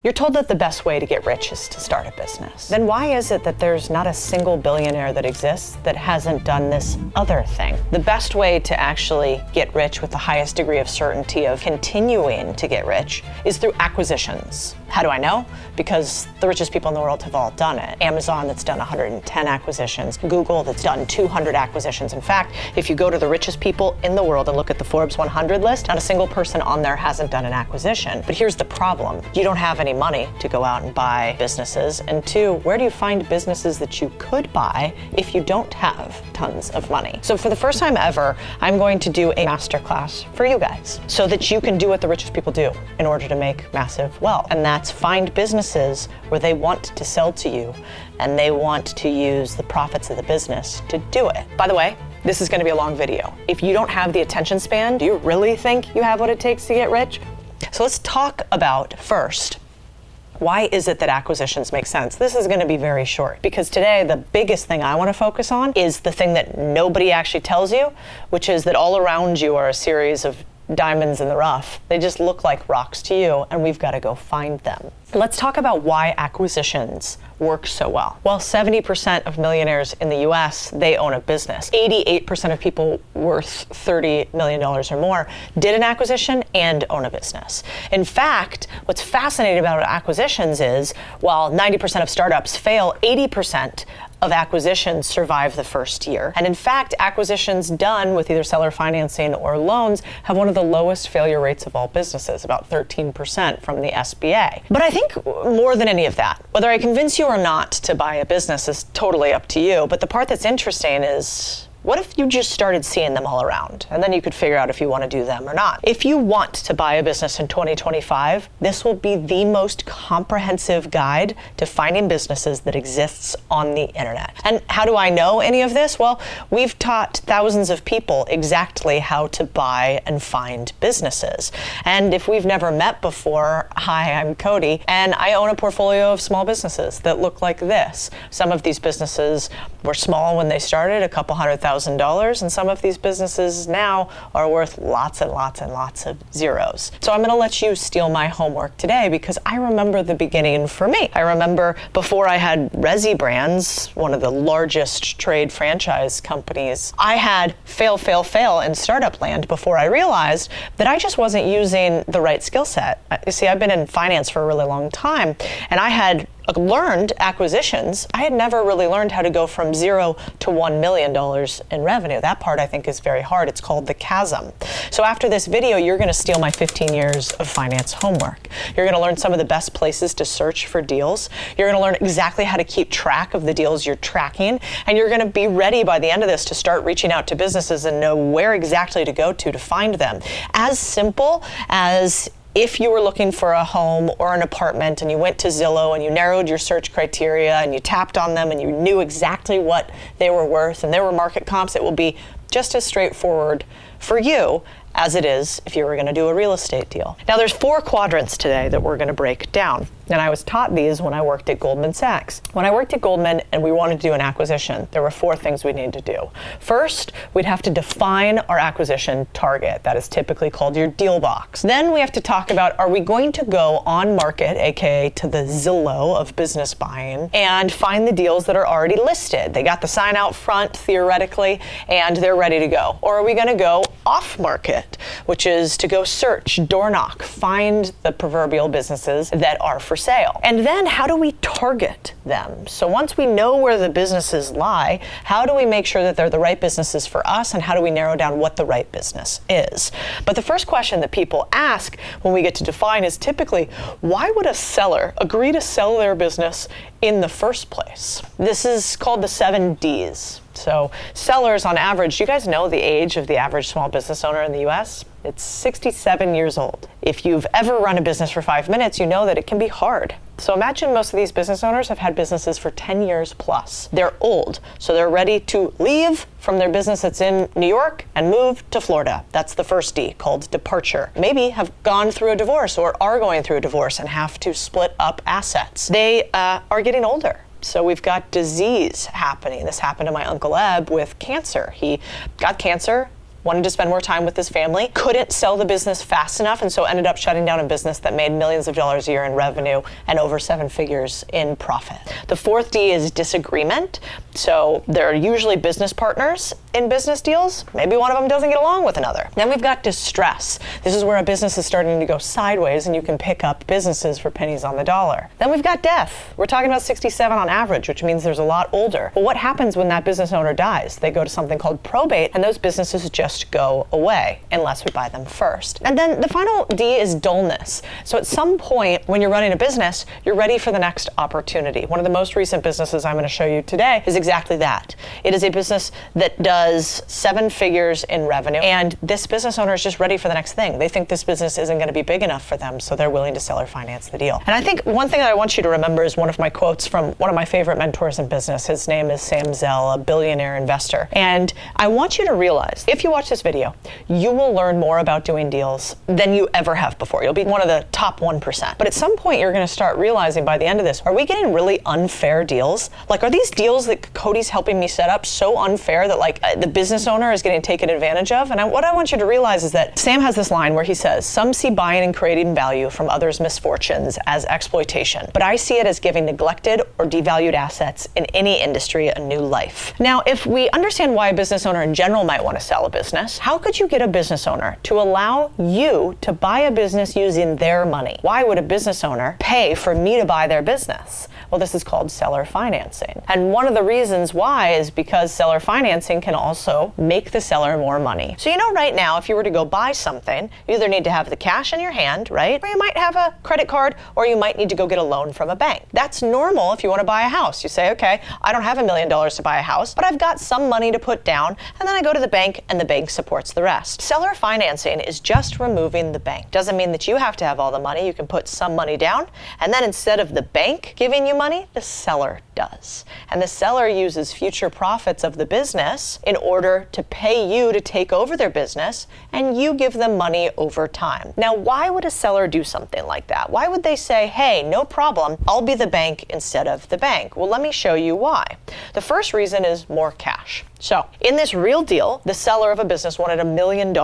You're told that the best way to get rich is to start a business. Then why is it that there's not a single billionaire that exists that hasn't done this other thing? The best way to actually get rich with the highest degree of certainty of continuing to get rich is through acquisitions. How do I know? Because the richest people in the world have all done it. Amazon, that's done 110 acquisitions. Google, that's done 200 acquisitions. In fact, if you go to the richest people in the world and look at the Forbes 100 list, not a single person on there hasn't done an acquisition. But here's the problem. You don't have any money to go out and buy businesses. And two, where do you find businesses that you could buy if you don't have tons of money? So for the first time ever, I'm going to do a masterclass for you guys so that you can do what the richest people do in order to make massive wealth. And that's find businesses where they want to sell to you and they want to use the profits of the business to do it. By the way, this is going to be a long video. If you don't have the attention span, do you really think you have what it takes to get rich? So let's talk about first, why is it that acquisitions make sense? This is going to be very short because today the biggest thing I want to focus on is the thing that nobody actually tells you, which is that all around you are a series of diamonds in the rough. They just look like rocks to you, and we've got to go find them. Let's talk about why acquisitions work so well. Well, 70% of millionaires in the US, they own a business. 88% of people worth $30 million or more did an acquisition and own a business. In fact, what's fascinating about acquisitions is while 90% of startups fail, 80% of acquisitions survive the first year. And in fact, acquisitions done with either seller financing or loans have one of the lowest failure rates of all businesses, about 13% from the SBA. But I think more than any of that, whether I convince you or not to buy a business is totally up to you. But the part that's interesting is, what if you just started seeing them all around? And then you could figure out if you want to do them or not. If you want to buy a business in 2025, this will be the most comprehensive guide to finding businesses that exists on the internet. And how do I know any of this? Well, we've taught thousands of people exactly how to buy and find businesses. And if we've never met before, hi, I'm Codie, and I own a portfolio of small businesses that look like this. Some of these businesses were small when they started, a couple $100,000, and some of these businesses now are worth lots and lots and lots of zeros. So I'm going to let you steal my homework today because I remember the beginning for me. I remember before I had Resi Brands, one of the largest trade franchise companies, I had fail in startup land before I realized that I just wasn't using the right skill set. You see, I've been in finance for a really long time, and I had learned acquisitions. I had never really learned how to go from $0 to $1 million in revenue. That part I think is very hard. It's called the chasm. So after this video, you're going to steal my 15 years of finance homework. You're going to learn some of the best places to search for deals. You're going to learn exactly how to keep track of the deals you're tracking. And you're going to be ready by the end of this to start reaching out to businesses and know where exactly to go to find them. As simple as if you were looking for a home or an apartment and you went to Zillow and you narrowed your search criteria and you tapped on them and you knew exactly what they were worth and there were market comps, it will be just as straightforward for you as it is if you were going to do a real estate deal. Now there's 4 quadrants today that we're going to break down. And I was taught these when I worked at Goldman Sachs. When I worked at Goldman and we wanted to do an acquisition, there were 4 things we needed to do. First, we'd have to define our acquisition target. That is typically called your deal box. Then we have to talk about, are we going to go on market, aka to the Zillow of business buying, and find the deals that are already listed? They got the sign out front, theoretically, and they're ready to go. Or are we going to go off market, which is to go search, door knock, find the proverbial businesses that are for sale. And then how do we target them? So once we know where the businesses lie, how do we make sure that they're the right businesses for us, and how do we narrow down what the right business is? But the first question that people ask when we get to define is typically, why would a seller agree to sell their business in the first place? This is called the 7 Ds. So sellers on average, do you guys know the age of the average small business owner in the US? It's 67 years old. If you've ever run a business for 5 minutes, you know that it can be hard. So imagine most of these business owners have had businesses for 10 years plus. They're old, so they're ready to leave from their business that's in New York and move to Florida. That's the first D, called departure. Maybe have gone through a divorce or are going through a divorce and have to split up assets. They are getting older. So we've got disease happening. This happened to my Uncle Eb with cancer. He got cancer, wanted to spend more time with his family, couldn't sell the business fast enough, and so ended up shutting down a business that made millions of dollars a year in revenue and over 7 figures in profit. The fourth D is disagreement. So there are usually business partners in business deals. Maybe one of them doesn't get along with another. Then we've got distress. This is where a business is starting to go sideways and you can pick up businesses for pennies on the dollar. Then we've got death. We're talking about 67 on average, which means there's a lot older. But what happens when that business owner dies? They go to something called probate, and those businesses just go away unless we buy them first. And then the final D is dullness. So at some point when you're running a business, you're ready for the next opportunity. One of the most recent businesses I'm going to show you today is exactly that. It is a business that does 7 figures in revenue, and this business owner is just ready for the next thing. They think this business isn't going to be big enough for them, so they're willing to sell or finance the deal. And I think one thing that I want you to remember is one of my quotes from one of my favorite mentors in business. His name is Sam Zell, a billionaire investor. And I want you to realize, if you watch this video, you will learn more about doing deals than you ever have before. You'll be one of the top 1%. But at some point, you're going to start realizing by the end of this, are we getting really unfair deals? Like, are these deals that Codie's helping me set up so unfair that like the business owner is getting taken advantage of? And what I want you to realize is that Sam has this line where he says, some see buying and creating value from others' misfortunes as exploitation, but I see it as giving neglected or devalued assets in any industry a new life. Now, if we understand why a business owner in general might want to sell a business, how could you get a business owner to allow you to buy a business using their money? Why would a business owner pay for me to buy their business? Well, this is called seller financing. And one of the reasons why is because seller financing can also make the seller more money. So right now, if you were to go buy something, you either need to have the cash in your hand, right? Or you might have a credit card, or you might need to go get a loan from a bank. That's normal if you want to buy a house. You say, okay, I don't have $1 million to buy a house, but I've got some money to put down, and then I go to the bank and the bank supports the rest. Seller financing is just removing the bank. Doesn't mean that you have to have all the money. You can put some money down, and then instead of the bank giving you money, the seller does. And the seller uses future profits of the business in order to pay you to take over their business, and you give them money over time. Now, why would a seller do something like that? Why would they say, hey, no problem, I'll be the bank instead of the bank? Well, let me show you why. The first reason is more cash. So in this real deal, the seller of a business wanted $1 million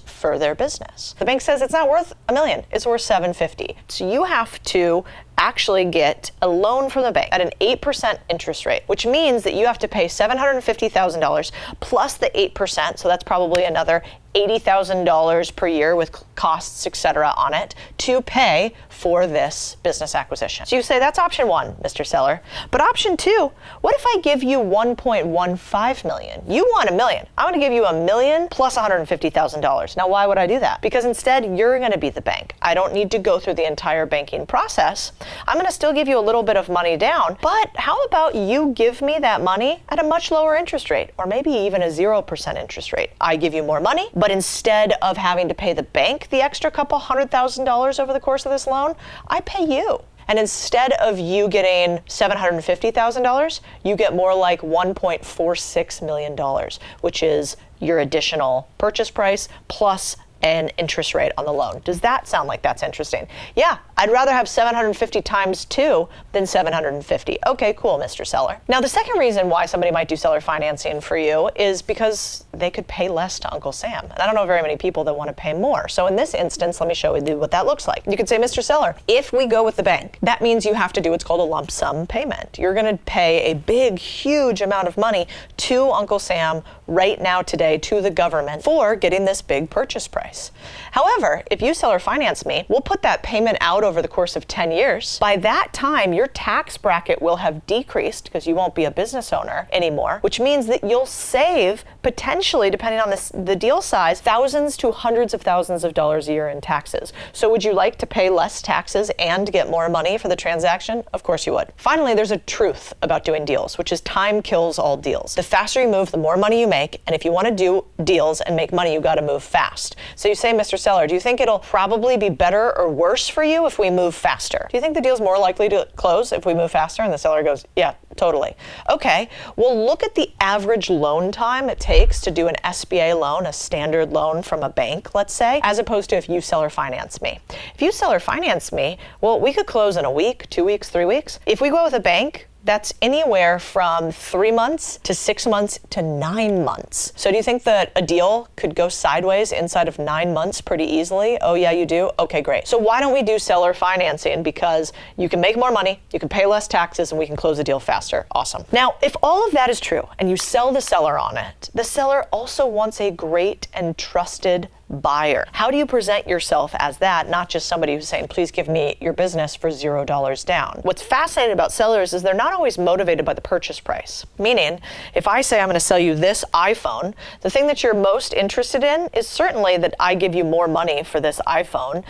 for their business. The bank says it's not worth $1 million, it's worth $750. So you have to actually get a loan from the bank at an 8% interest rate, which means that you have to pay $750,000 plus the 8%, so that's probably another $80,000 per year with costs, etc. on it to pay for this business acquisition. So you say that's option 1, Mr. Seller. But option 2, what if I give you $1.15 million? You want $1 million. I'm going to give you $1 million plus $150,000. Now, why would I do that? Because instead, you're going to be the bank. I don't need to go through the entire banking process. I'm going to still give you a little bit of money down, but how about you give me that money at a much lower interest rate, or maybe even a 0% interest rate? I give you more money, but instead of having to pay the bank the extra couple $100,000 over the course of this loan, I pay you. And instead of you getting $750,000, you get more like $1.46 million, which is your additional purchase price plus an interest rate on the loan. Does that sound like that's interesting? Yeah, I'd rather have 750 times 2 than 750. Okay, cool, Mr. Seller. Now, the second reason why somebody might do seller financing for you is because they could pay less to Uncle Sam. And I don't know very many people that want to pay more. So in this instance, let me show you what that looks like. You could say, Mr. Seller, if we go with the bank, that means you have to do what's called a lump sum payment. You're going to pay a big, huge amount of money to Uncle Sam right now today, to the government, for getting this big purchase price. However, if you seller finance me, we'll put that payment out over the course of 10 years. By that time, your tax bracket will have decreased because you won't be a business owner anymore, which means that you'll save potentially, depending on the deal size, thousands to hundreds of thousands of dollars a year in taxes. So would you like to pay less taxes and get more money for the transaction? Of course you would. Finally, there's a truth about doing deals, which is time kills all deals. The faster you move, the more money you make. And if you want to do deals and make money, you got to move fast. So you say, Mr. Seller, do you think it'll probably be better or worse for you if we move faster? Do you think the deal's more likely to close if we move faster? And the seller goes, yeah, totally. Okay, well, look at the average loan time it takes to do an SBA loan, a standard loan from a bank, let's say, as opposed to if you seller finance me. If you seller finance me, well, we could close in a week, 2 weeks, 3 weeks. If we go with a bank, That's anywhere from 3 months to 6 months to 9 months. So do you think that a deal could go sideways inside of 9 months pretty easily? Oh yeah, you do? Okay, great. So why don't we do seller financing? Because you can make more money, you can pay less taxes, and we can close the deal faster. Awesome. Now, if all of that is true and you sell the seller on it, the seller also wants a great and trusted buyer. How do you present yourself as that, not just somebody who's saying, please give me your business for $0 down? What's fascinating about sellers is they're not always motivated by the purchase price. Meaning, if I say I'm going to sell you this iPhone, the thing that you're most interested in is certainly that I give you more money for this iPhone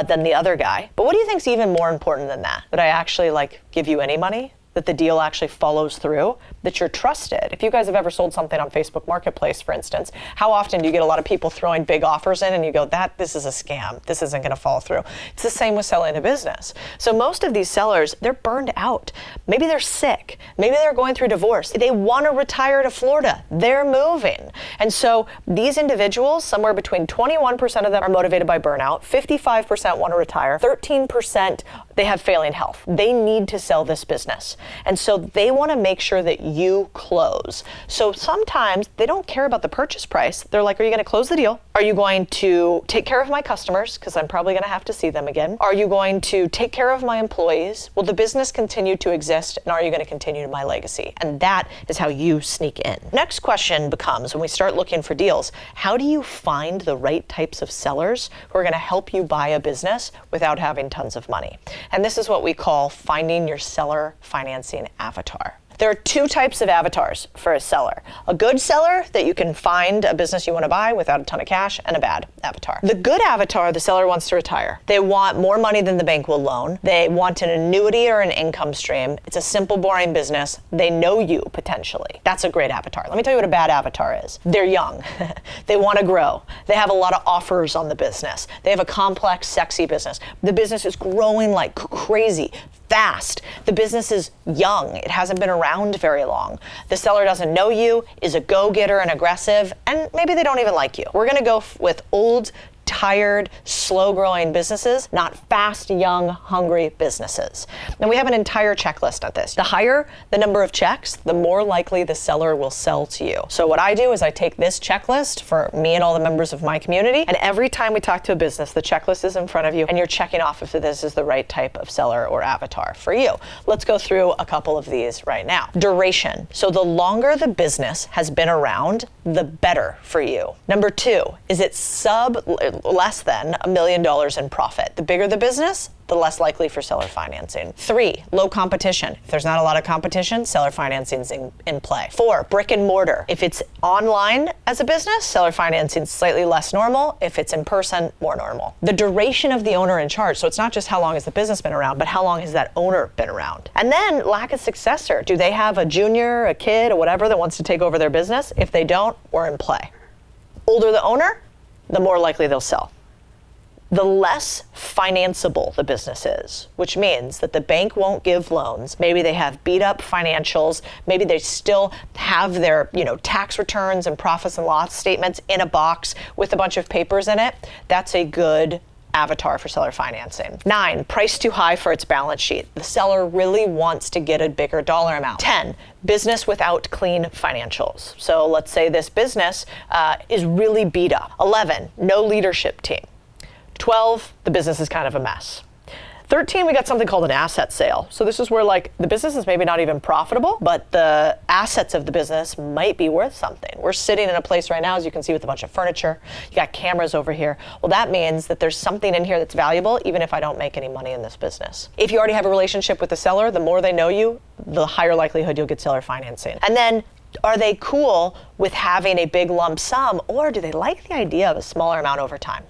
than the other guy. But what do you think is even more important than that? That I actually give you any money? That the deal actually follows through, that you're trusted. If you guys have ever sold something on Facebook Marketplace, for instance, how often do you get a lot of people throwing big offers in and you go, this is a scam, this isn't gonna fall through? It's the same with selling a business. So most of these sellers, they're burned out. Maybe they're sick, maybe they're going through divorce. They wanna retire to Florida, they're moving. And so these individuals, somewhere between 21% of them are motivated by burnout, 55% wanna retire, 13% they have failing health. They need to sell this business. And so they want to make sure that you close. So sometimes they don't care about the purchase price. They're like, are you going to close the deal? Are you going to take care of my customers? Because I'm probably going to have to see them again. Are you going to take care of my employees? Will the business continue to exist? And are you going to continue my legacy? And that is how you sneak in. Next question becomes, when we start looking for deals, how do you find the right types of sellers who are going to help you buy a business without having tons of money? And this is what we call finding your seller financing avatar. There are two types of avatars for a seller. A good seller that you can find a business you want to buy without a ton of cash, and a bad avatar. The good avatar, the seller wants to retire. They want more money than the bank will loan. They want an annuity or an income stream. It's a simple, boring business. They know you potentially. That's a great avatar. Let me tell you what a bad avatar is. They're young. They want to grow. They have a lot of offers on the business. They have a complex, sexy business. The business is growing like crazy, fast. The business is young. It hasn't been around very long. The seller doesn't know you, is a go-getter and aggressive, and maybe they don't even like you. We're gonna go with old, tired, slow-growing businesses, not fast, young, hungry businesses. And we have an entire checklist of this. The higher the number of checks, the more likely the seller will sell to you. So what I do is I take this checklist for me and all the members of my community, and every time we talk to a business, the checklist is in front of you, and you're checking off if this is the right type of seller or avatar for you. Let's go through a couple of these right now. Duration. So the longer the business has been around, the better for you. Number 2, is it less than $1 million in profit? The bigger the business, the less likely for seller financing. 3, low competition. If there's not a lot of competition, seller financing's in play. 4, brick and mortar. If it's online as a business, seller financing's slightly less normal. If it's in person, more normal. The duration of the owner in charge. So it's not just how long has the business been around, but how long has that owner been around? And then lack of successor. Do they have a junior, a kid, or whatever that wants to take over their business? If they don't, we're in play. Older the owner, the more likely they'll sell. The less financeable the business is, which means that the bank won't give loans. Maybe they have beat up financials. Maybe they still have their, tax returns and profits and loss statements in a box with a bunch of papers in it. That's a good avatar for seller financing. 9, price too high for its balance sheet. The seller really wants to get a bigger dollar amount. 10, business without clean financials. So let's say this business is really beat up. 11, no leadership team. 12, the business is kind of a mess. 13, we got something called an asset sale. So this is where the business is maybe not even profitable, but the assets of the business might be worth something. We're sitting in a place right now, as you can see, with a bunch of furniture. You got cameras over here. Well, that means that there's something in here that's valuable, even if I don't make any money in this business. If you already have a relationship with the seller, the more they know you, the higher likelihood you'll get seller financing. And then, are they cool with having a big lump sum, or do they like the idea of a smaller amount over time?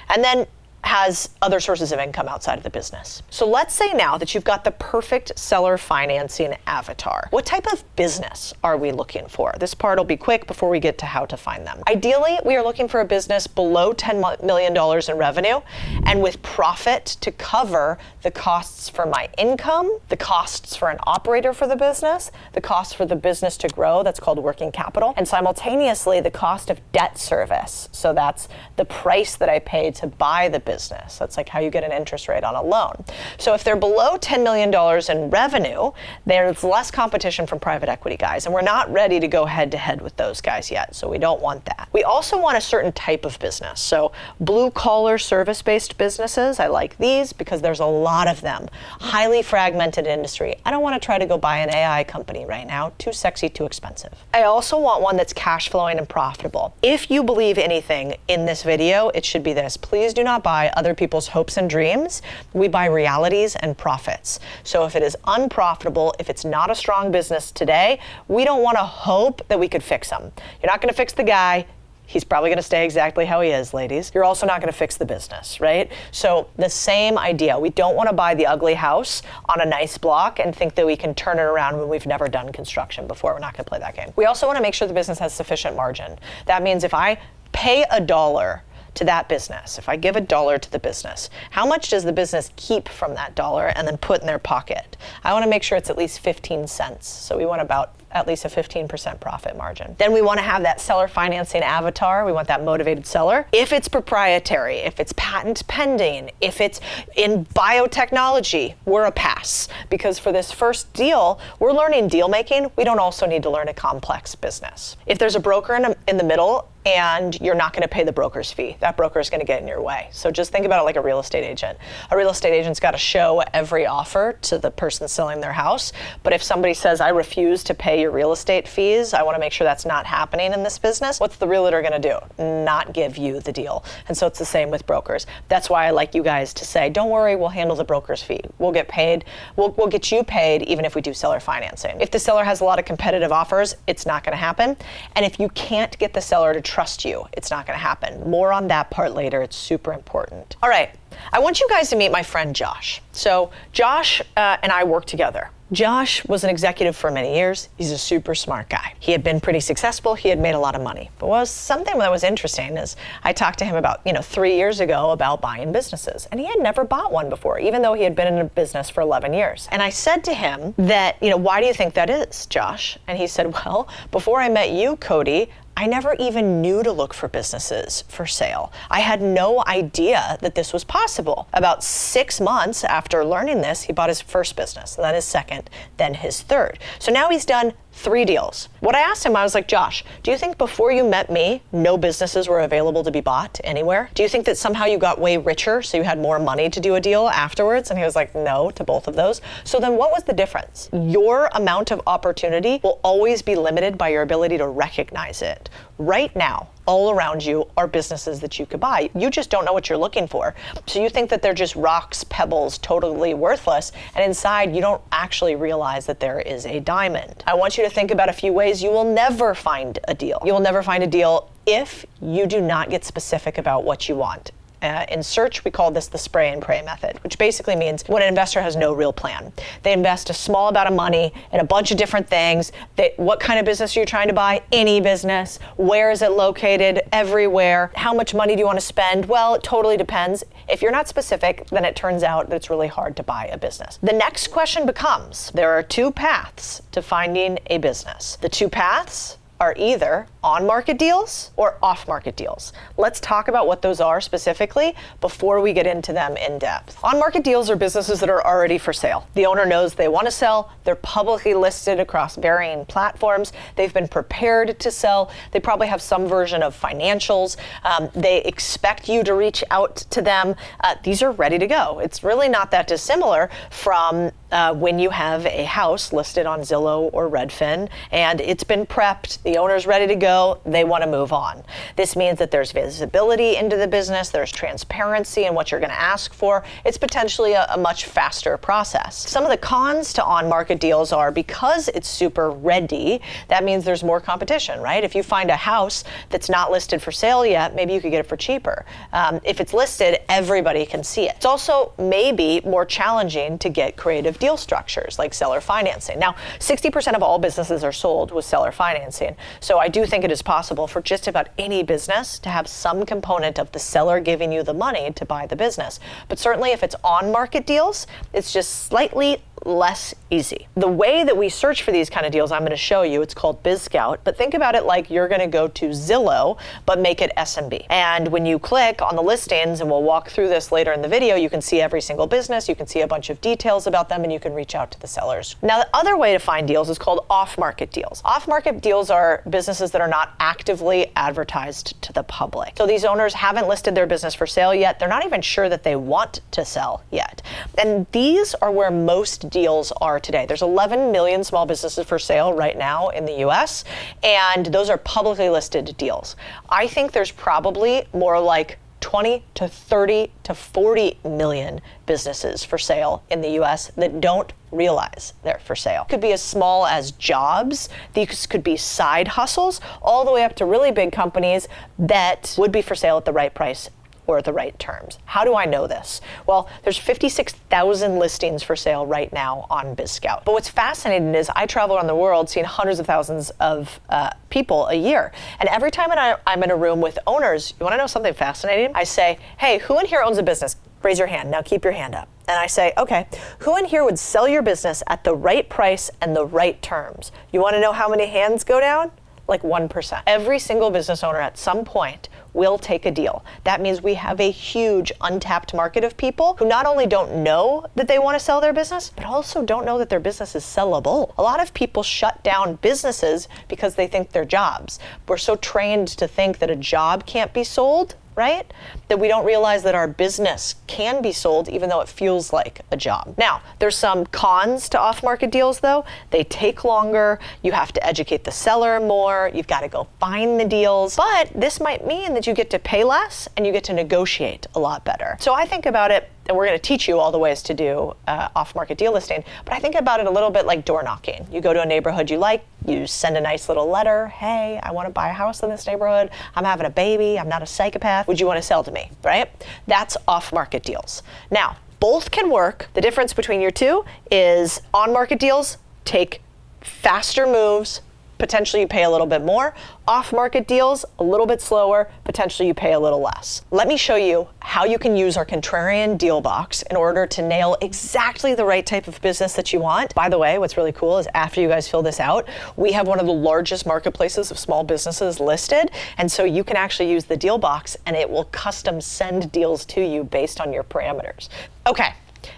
And then, has other sources of income outside of the business. So let's say now that you've got the perfect seller financing avatar. What type of business are we looking for? This part will be quick before we get to how to find them. Ideally, we are looking for a business below $10 million in revenue and with profit to cover the costs for my income, the costs for an operator for the business, the costs for the business to grow, that's called working capital, and simultaneously the cost of debt service. So that's the price that I pay to buy the business business. That's like how you get an interest rate on a loan. So if they're below $10 million in revenue, there's less competition from private equity guys, and we're not ready to go head to head with those guys yet, so we don't want that. We also want a certain type of business. So blue collar service-based businesses, I like these because there's a lot of them. Highly fragmented industry. I don't want to try to go buy an AI company right now. Too sexy, too expensive. I also want one that's cash flowing and profitable. If you believe anything in this video, it should be this. Please do not buy other people's hopes and dreams. We buy realities and profits. So if it is unprofitable, if it's not a strong business today, we don't want to hope that we could fix them. You're not going to fix the guy. He's probably going to stay exactly how he is, ladies. You're also not going to fix the business, right? So the same idea. We don't want to buy the ugly house on a nice block and think that we can turn it around when we've never done construction before. We're not going to play that game. We also want to make sure the business has sufficient margin. That means if I pay $1 to that business, if I give $1 to the business, how much does the business keep from that dollar and then put in their pocket? I want to make sure it's at least 15 cents. So we want about at least a 15% profit margin. Then we want to have that seller financing avatar. We want that motivated seller. If it's proprietary, if it's patent pending, if it's in biotechnology, we're a pass. Because for this first deal, we're learning deal making. We don't also need to learn a complex business. If there's a broker in the middle, and you're not going to pay the broker's fee, that broker is going to get in your way. So just think about it like a real estate agent. A real estate agent's got to show every offer to the person selling their house. But if somebody says, I refuse to pay your real estate fees, I want to make sure that's not happening in this business, what's the realtor going to do? Not give you the deal. And so it's the same with brokers. That's why I like you guys to say, don't worry, we'll handle the broker's fee. We'll get paid. We'll get you paid even if we do seller financing. If the seller has a lot of competitive offers, it's not going to happen. And if you can't get the seller to trust you, it's not going to happen. More on that part later. It's super important. All right. I want you guys to meet my friend Josh. So Josh and I work together. Josh was an executive for many years. He's a super smart guy. He had been pretty successful. He had made a lot of money. But what was something that was interesting is I talked to him about, 3 years ago about buying businesses. And he had never bought one before, even though he had been in a business for 11 years. And I said to him that, why do you think that is, Josh? And he said, well, before I met you, Codie, I never even knew to look for businesses for sale. I had no idea that this was possible. About 6 months after learning this, he bought his first business, then his second, then his third. So now he's done 3 deals. What I asked him, I was like, Josh, do you think before you met me, no businesses were available to be bought anywhere? Do you think that somehow you got way richer, so you had more money to do a deal afterwards? And he was like, no, to both of those. So then what was the difference? Your amount of opportunity will always be limited by your ability to recognize it. Right now, all around you are businesses that you could buy. You just don't know what you're looking for. So you think that they're just rocks, pebbles, totally worthless, and inside you don't actually realize that there is a diamond. I want you to think about a few ways you will never find a deal. You will never find a deal if you do not get specific about what you want. In search, we call this the spray and pray method, which basically means when an investor has no real plan. They invest a small amount of money in a bunch of different things. What kind of business are you trying to buy? Any business. Where is it located? Everywhere. How much money do you want to spend? Well, it totally depends. If you're not specific, then it turns out that it's really hard to buy a business. The next question becomes, there are 2 paths to finding a business. The 2 paths are either on-market deals or off-market deals. Let's talk about what those are specifically before we get into them in depth. On-market deals are businesses that are already for sale. The owner knows they want to sell. They're publicly listed across varying platforms. They've been prepared to sell. They probably have some version of financials. They expect you to reach out to them. These are ready to go. It's really not that dissimilar from when you have a house listed on Zillow or Redfin and it's been prepped, the owner's ready to go, they want to move on. This means that there's visibility into the business, there's transparency in what you're going to ask for. It's potentially a much faster process. Some of the cons to on-market deals are because it's super ready, that means there's more competition, right? If you find a house that's not listed for sale yet, maybe you could get it for cheaper. If it's listed, everybody can see it. It's also maybe more challenging to get creative deal structures like seller financing. Now, 60% of all businesses are sold with seller financing. So I do think it is possible for just about any business to have some component of the seller giving you the money to buy the business. But certainly if it's on market deals, it's just slightly less easy. The way that we search for these kind of deals, I'm going to show you, it's called Bizscout, but think about it like you're going to go to Zillow, but make it SMB. And when you click on the listings, and we'll walk through this later in the video, you can see every single business, you can see a bunch of details about them, and you can reach out to the sellers. Now, the other way to find deals is called off-market deals. Off-market deals are businesses that are not actively advertised to the public. So these owners haven't listed their business for sale yet. They're not even sure that they want to sell yet. And these are where most deals are today. There's 11 million small businesses for sale right now in the US, and those are publicly listed deals. I think there's probably more like 20 to 30 to 40 million businesses for sale in the US that don't realize they're for sale. It could be as small as jobs, these could be side hustles, all the way up to really big companies that would be for sale at the right price or the right terms. How do I know this? Well, there's 56,000 listings for sale right now on Bizscout. But what's fascinating is I travel around the world seeing hundreds of thousands of people a year. And every time I'm in a room with owners, you wanna know something fascinating? I say, hey, who in here owns a business? Raise your hand. Now keep your hand up. And I say, okay, who in here would sell your business at the right price and the right terms? You wanna know how many hands go down? Like 1%. Every single business owner at some point will take a deal. That means we have a huge untapped market of people who not only don't know that they want to sell their business, but also don't know that their business is sellable. A lot of people shut down businesses because they think they're jobs. We're so trained to think that a job can't be sold, right? That we don't realize that our business can be sold even though it feels like a job. Now, there's some cons to off-market deals though. They take longer, you have to educate the seller more, you've got to go find the deals, but this might mean that you get to pay less and you get to negotiate a lot better. So I think about it, and we're going to teach you all the ways to do off-market deal listing, but I think about it a little bit like door knocking. You go to a neighborhood you like, you send a nice little letter, hey, I want to buy a house in this neighborhood, I'm having a baby, I'm not a psychopath, would you want to sell to me, right? That's off-market deals. Now, both can work. The difference between your two is on-market deals take faster moves, potentially you pay a little bit more. Off-market deals, a little bit slower, potentially you pay a little less. Let me show you how you can use our Contrarian Deal Box in order to nail exactly the right type of business that you want. By the way, what's really cool is after you guys fill this out, we have one of the largest marketplaces of small businesses listed, and so you can actually use the deal box and it will custom send deals to you based on your parameters. Okay,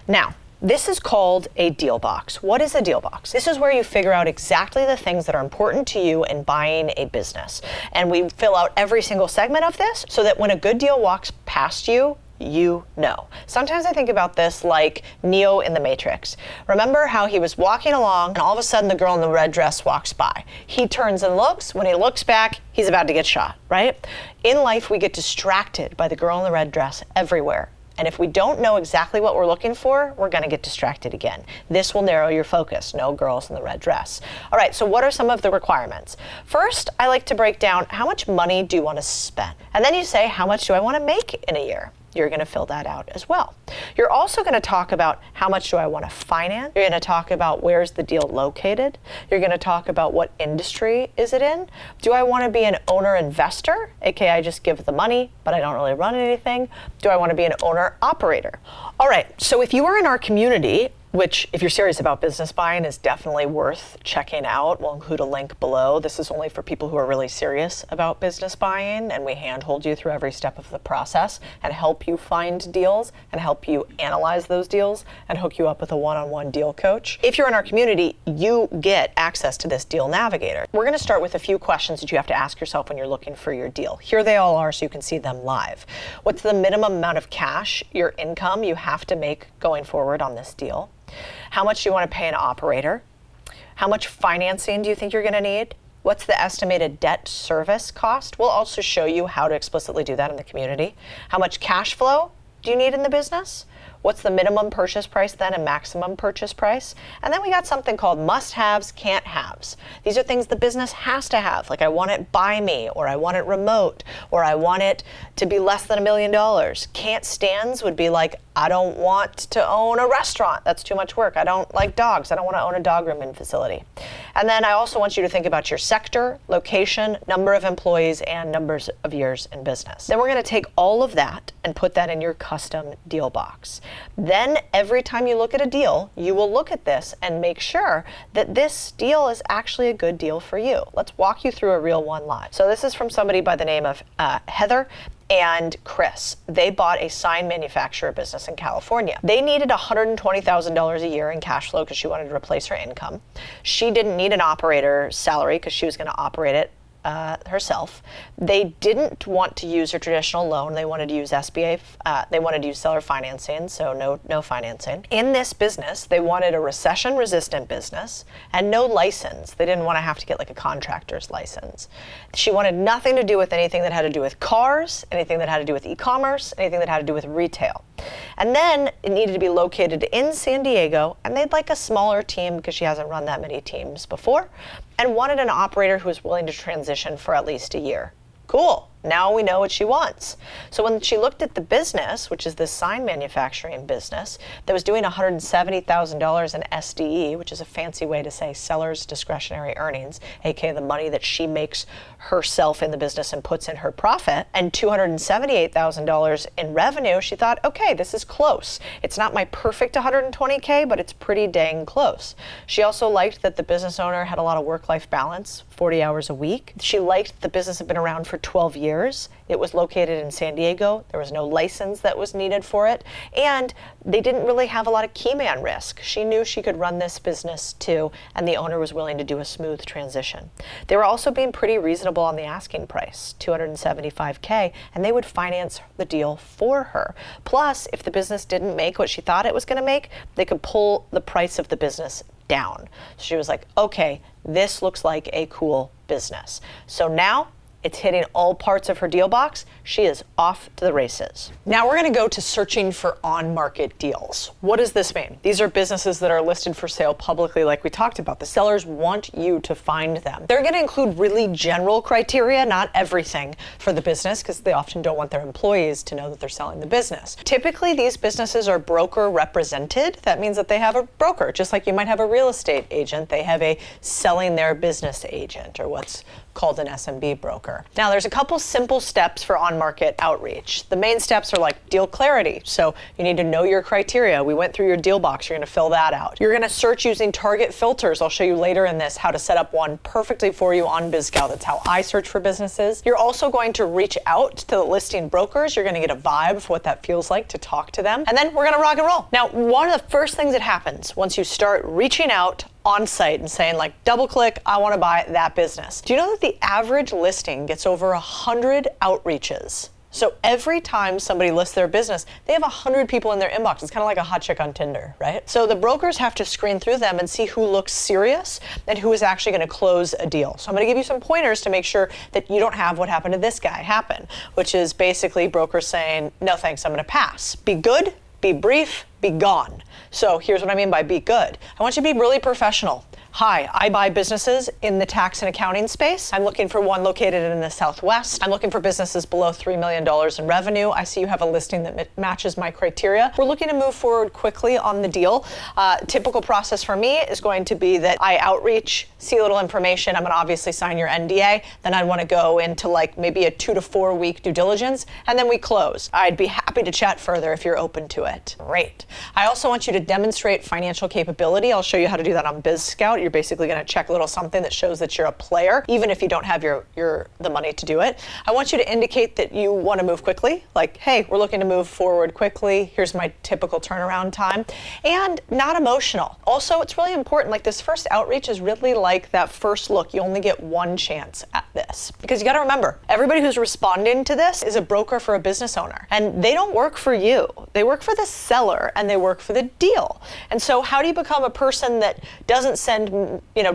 now, this is called a deal box. What is a deal box? This is where you figure out exactly the things that are important to you in buying a business. And we fill out every single segment of this so that when a good deal walks past you, you know. Sometimes I think about this like Neo in the Matrix. Remember how he was walking along and all of a sudden the girl in the red dress walks by. He turns and looks. When he looks back, he's about to get shot, right? In life, we get distracted by the girl in the red dress everywhere. And if we don't know exactly what we're looking for, we're gonna get distracted again. This will narrow your focus. No girls in the red dress. All right, so what are some of the requirements? First, I like to break down how much money do you wanna spend? And then you say, how much do I wanna make in a year? You're gonna fill that out as well. You're also gonna talk about how much do I wanna finance? You're gonna talk about where's the deal located? You're gonna talk about what industry is it in? Do I wanna be an owner investor? AKA I just give the money, but I don't really run anything. Do I wanna be an owner operator? All right, so if you are in our community, which if you're serious about business buying is definitely worth checking out. We'll include a link below. This is only for people who are really serious about business buying, and we handhold you through every step of the process and help you find deals and help you analyze those deals and hook you up with a one-on-one deal coach. If you're in our community, you get access to this deal navigator. We're gonna start with a few questions that you have to ask yourself when you're looking for your deal. Here they all are so you can see them live. What's the minimum amount of cash, your income you have to make going forward on this deal? How much do you want to pay an operator? How much financing do you think you're going to need? What's the estimated debt service cost? We'll also show you how to explicitly do that in the community. How much cash flow do you need in the business? What's the minimum purchase price then and maximum purchase price? And then we got something called must-haves, can't-haves. These are things the business has to have, like I want it by me, or I want it remote, or I want it to be less than $1 million. Can't-stands would be like, I don't want to own a restaurant. That's too much work. I don't like dogs. I don't want to own a dog grooming facility. And then I also want you to think about your sector, location, number of employees, and numbers of years in business. Then we're going to take all of that and put that in your custom deal box. Then every time you look at a deal, you will look at this and make sure that this deal is actually a good deal for you. Let's walk you through a real one live. So this is from somebody by the name of Heather and Chris. They bought a sign manufacturer business in California. They needed $120,000 a year in cash flow because she wanted to replace her income. She didn't need an operator salary because she was going to operate it herself. They didn't want to use a traditional loan. They wanted to use SBA. They wanted to use seller financing, so no financing. In this business, they wanted a recession-resistant business and no license. They didn't want to have to get like a contractor's license. She wanted nothing to do with anything that had to do with cars, anything that had to do with e-commerce, anything that had to do with retail. And then it needed to be located in San Diego, and they'd like a smaller team because she hasn't run that many teams before, and wanted an operator who was willing to transition for at least a year. Cool. Now we know what she wants. So when she looked at the business, which is this sign manufacturing business that was doing $170,000 in SDE, which is a fancy way to say seller's discretionary earnings, aka the money that she makes herself in the business and puts in her profit, and $278,000 in revenue, she thought, okay, this is close. It's not my perfect 120K, but it's pretty dang close. She also liked that the business owner had a lot of work-life balance, 40 hours a week. She liked the business had been around for 12 years. It was located in San Diego. There was no license that was needed for it. And they didn't really have a lot of key man risk. She knew she could run this business too, and the owner was willing to do a smooth transition. They were also being pretty reasonable on the asking price, $275K, and they would finance the deal for her. Plus, if the business didn't make what she thought it was going to make, they could pull the price of the business down. So she was like, okay, this looks like a cool business. So now it's hitting all parts of her deal box. She is off to the races. Now we're going to go to searching for on-market deals. What does this mean? These are businesses that are listed for sale publicly like we talked about. The sellers want you to find them. They're going to include really general criteria, not everything for the business, because they often don't want their employees to know that they're selling the business. Typically, these businesses are broker represented. That means that they have a broker, just like you might have a real estate agent. They have a selling their business agent, or what's called an SMB broker. Now, there's a couple simple steps for on-market outreach. The main steps are like deal clarity. So you need to know your criteria. We went through your deal box. You're going to fill that out. You're going to search using target filters. I'll show you later in this how to set up one perfectly for you on Bizscout. That's how I search for businesses. You're also going to reach out to the listing brokers. You're going to get a vibe for what that feels like to talk to them. And then we're going to rock and roll. Now, one of the first things that happens once you start reaching out on site and saying like, double click, I want to buy that business. Do you know that the average listing gets over 100 outreaches? So every time somebody lists their business, they have 100 people in their inbox. It's kind of like a hot chick on Tinder, right? So the brokers have to screen through them and see who looks serious and who is actually going to close a deal. So I'm going to give you some pointers to make sure that you don't have what happened to this guy happen, which is basically brokers saying, no thanks, I'm going to pass. Be good, be brief, be gone. So here's what I mean by be good. I want you to be really professional. Hi, I buy businesses in the tax and accounting space. I'm looking for one located in the Southwest. I'm looking for businesses below $3 million in revenue. I see you have a listing that matches my criteria. We're looking to move forward quickly on the deal. Typical process for me is going to be that I outreach, see a little information. I'm going to obviously sign your NDA. Then I'd want to go into like maybe a 2 to 4 week due diligence, and then we close. I'd be happy to chat further if you're open to it. Great. I also want you to demonstrate financial capability. I'll show you how to do that on Bizscout. You're basically going to check a little something that shows that you're a player, even if you don't have the money to do it. I want you to indicate that you want to move quickly, like, hey, we're looking to move forward quickly. Here's my typical turnaround time, and not emotional. Also, it's really important, like this first outreach is really like that first look. You only get one chance at this, because you got to remember, everybody who's responding to this is a broker for a business owner, and they don't work for you. They work for the seller, and they work for the deal. And so how do you become a person that doesn't send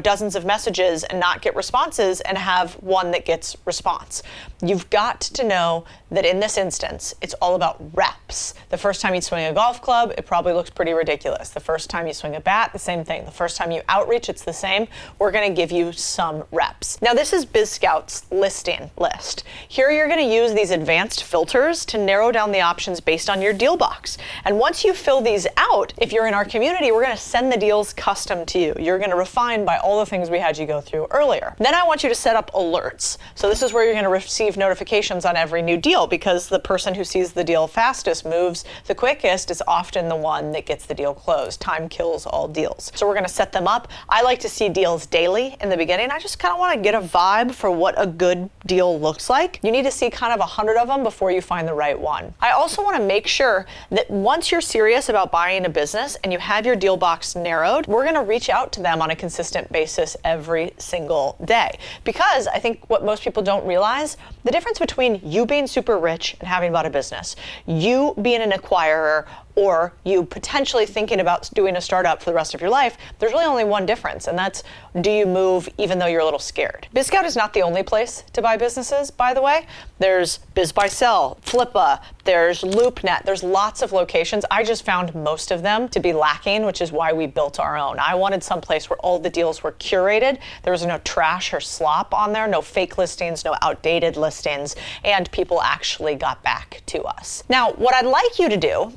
dozens of messages and not get responses and have one that gets response? You've got to know that in this instance, it's all about reps. The first time you swing a golf club, it probably looks pretty ridiculous. The first time you swing a bat, the same thing. The first time you outreach, it's the same. We're going to give you some reps. Now, this is Bizscout's listing list. Here you're going to use these advanced filters to narrow down the options based on your deal box. And once you fill these out, if you're in our community, we're going to send the deals custom to you. You're going to refined by all the things we had you go through earlier. Then I want you to set up alerts. So this is where you're going to receive notifications on every new deal, because the person who sees the deal fastest, moves the quickest, is often the one that gets the deal closed. Time kills all deals. So we're going to set them up. I like to see deals daily in the beginning. I just kind of want to get a vibe for what a good deal looks like. You need to see kind of 100 of them before you find the right one. I also want to make sure that once you're serious about buying a business and you have your deal box narrowed, we're going to reach out to them on a consistent basis every single day. Because I think what most people don't realize, the difference between you being super rich and having bought a business, you being an acquirer, or you potentially thinking about doing a startup for the rest of your life, there's really only one difference, and that's, do you move even though you're a little scared? Bizscout is not the only place to buy businesses, by the way. There's BizBuySell, Flippa, there's LoopNet, there's lots of locations. I just found most of them to be lacking, which is why we built our own. I wanted some place where all the deals were curated. There was no trash or slop on there, no fake listings, no outdated listings, and people actually got back to us. Now, what I'd like you to do,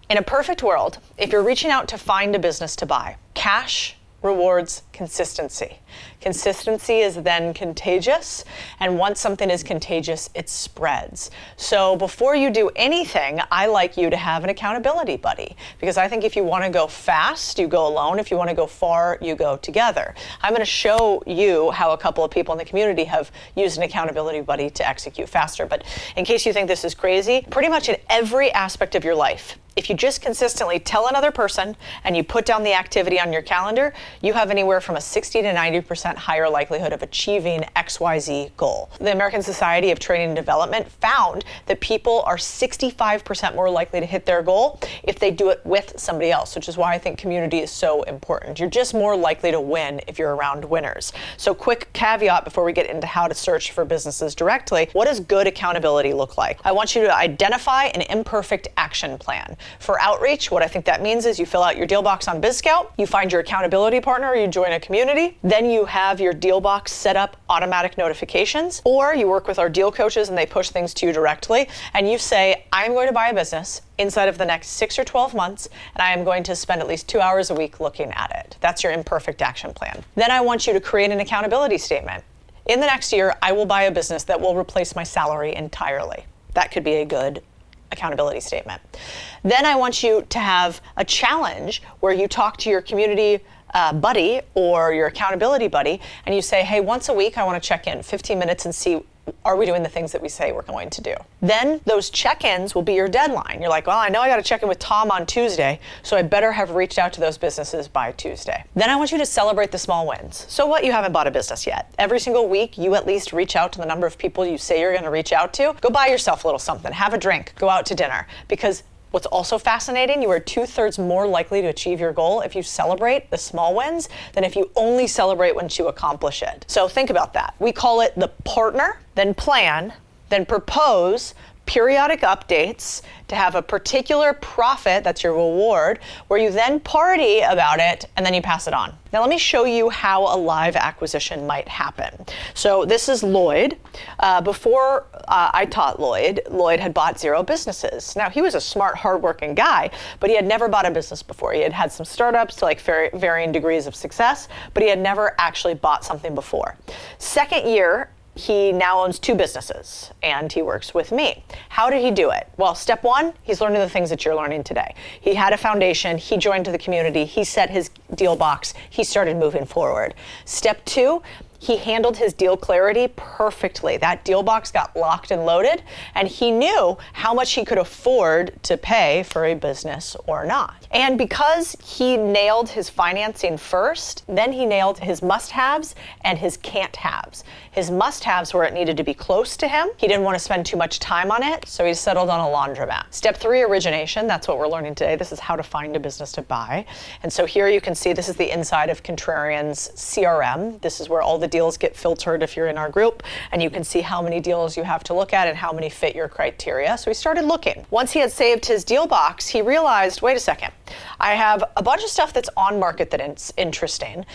in a perfect world, if you're reaching out to find a business to buy, cash rewards consistency. Consistency is then contagious, and once something is contagious, it spreads. So before you do anything, I like you to have an accountability buddy, because I think if you want to go fast, you go alone. If you want to go far, you go together. I'm going to show you how a couple of people in the community have used an accountability buddy to execute faster. But in case you think this is crazy, pretty much in every aspect of your life, if you just consistently tell another person and you put down the activity on your calendar, you have anywhere from a 60 to 90% higher likelihood of achieving XYZ goal. The American Society of Training and Development found that people are 65% more likely to hit their goal if they do it with somebody else, which is why I think community is so important. You're just more likely to win if you're around winners. So quick caveat before we get into how to search for businesses directly, what does good accountability look like? I want you to identify an imperfect action plan. For outreach, what I think that means is you fill out your deal box on Bizscout, you find your accountability partner, you join a community, then you have your deal box set up automatic notifications, or you work with our deal coaches and they push things to you directly, and you say, I'm going to buy a business inside of the next 6 or 12 months, and I am going to spend at least 2 hours a week looking at it. That's your imperfect action plan. Then I want you to create an accountability statement. In the next year, I will buy a business that will replace my salary entirely. That could be a good accountability statement. Then I want you to have a challenge where you talk to your community buddy or your accountability buddy and you say, hey, once a week I want to check in 15 minutes and see, are we doing the things that we say we're going to do? Then those check-ins will be your deadline. You're like, well, I know I got to check in with Tom on Tuesday, so I better have reached out to those businesses by Tuesday. Then I want you to celebrate the small wins. So what, you haven't bought a business yet. Every single week, you at least reach out to the number of people you say you're going to reach out to. Go buy yourself a little something, have a drink, go out to dinner, because what's also fascinating, you are 2/3 more likely to achieve your goal if you celebrate the small wins than if you only celebrate once you accomplish it. So think about that. We call it the partner, then plan, then propose, periodic updates to have a particular profit, that's your reward, where you then party about it and then you pass it on. Now let me show you how a live acquisition might happen. So this is Lloyd. Before I taught Lloyd had bought 0 businesses. Now he was a smart, hardworking guy, but he had never bought a business before. He had had some startups to like varying degrees of success, but he had never actually bought something before. Second year, he now owns 2 businesses and he works with me. How did he do it? Well, step 1, he's learning the things that you're learning today. He had a foundation, he joined the community, he set his deal box, he started moving forward. Step 2, he handled his deal clarity perfectly. That deal box got locked and loaded, and he knew how much he could afford to pay for a business or not. And because he nailed his financing first, then he nailed his must-haves and his can't-haves. His must-haves were it needed to be close to him. He didn't want to spend too much time on it, so he settled on a laundromat. Step 3, origination. That's what we're learning today. This is how to find a business to buy. And so here you can see this is the inside of Contrarian's CRM. This is where all the deals get filtered if you're in our group, and you can see how many deals you have to look at and how many fit your criteria. So he started looking. Once he had saved his deal box, he realized, wait a second, I have a bunch of stuff that's on market that's interesting.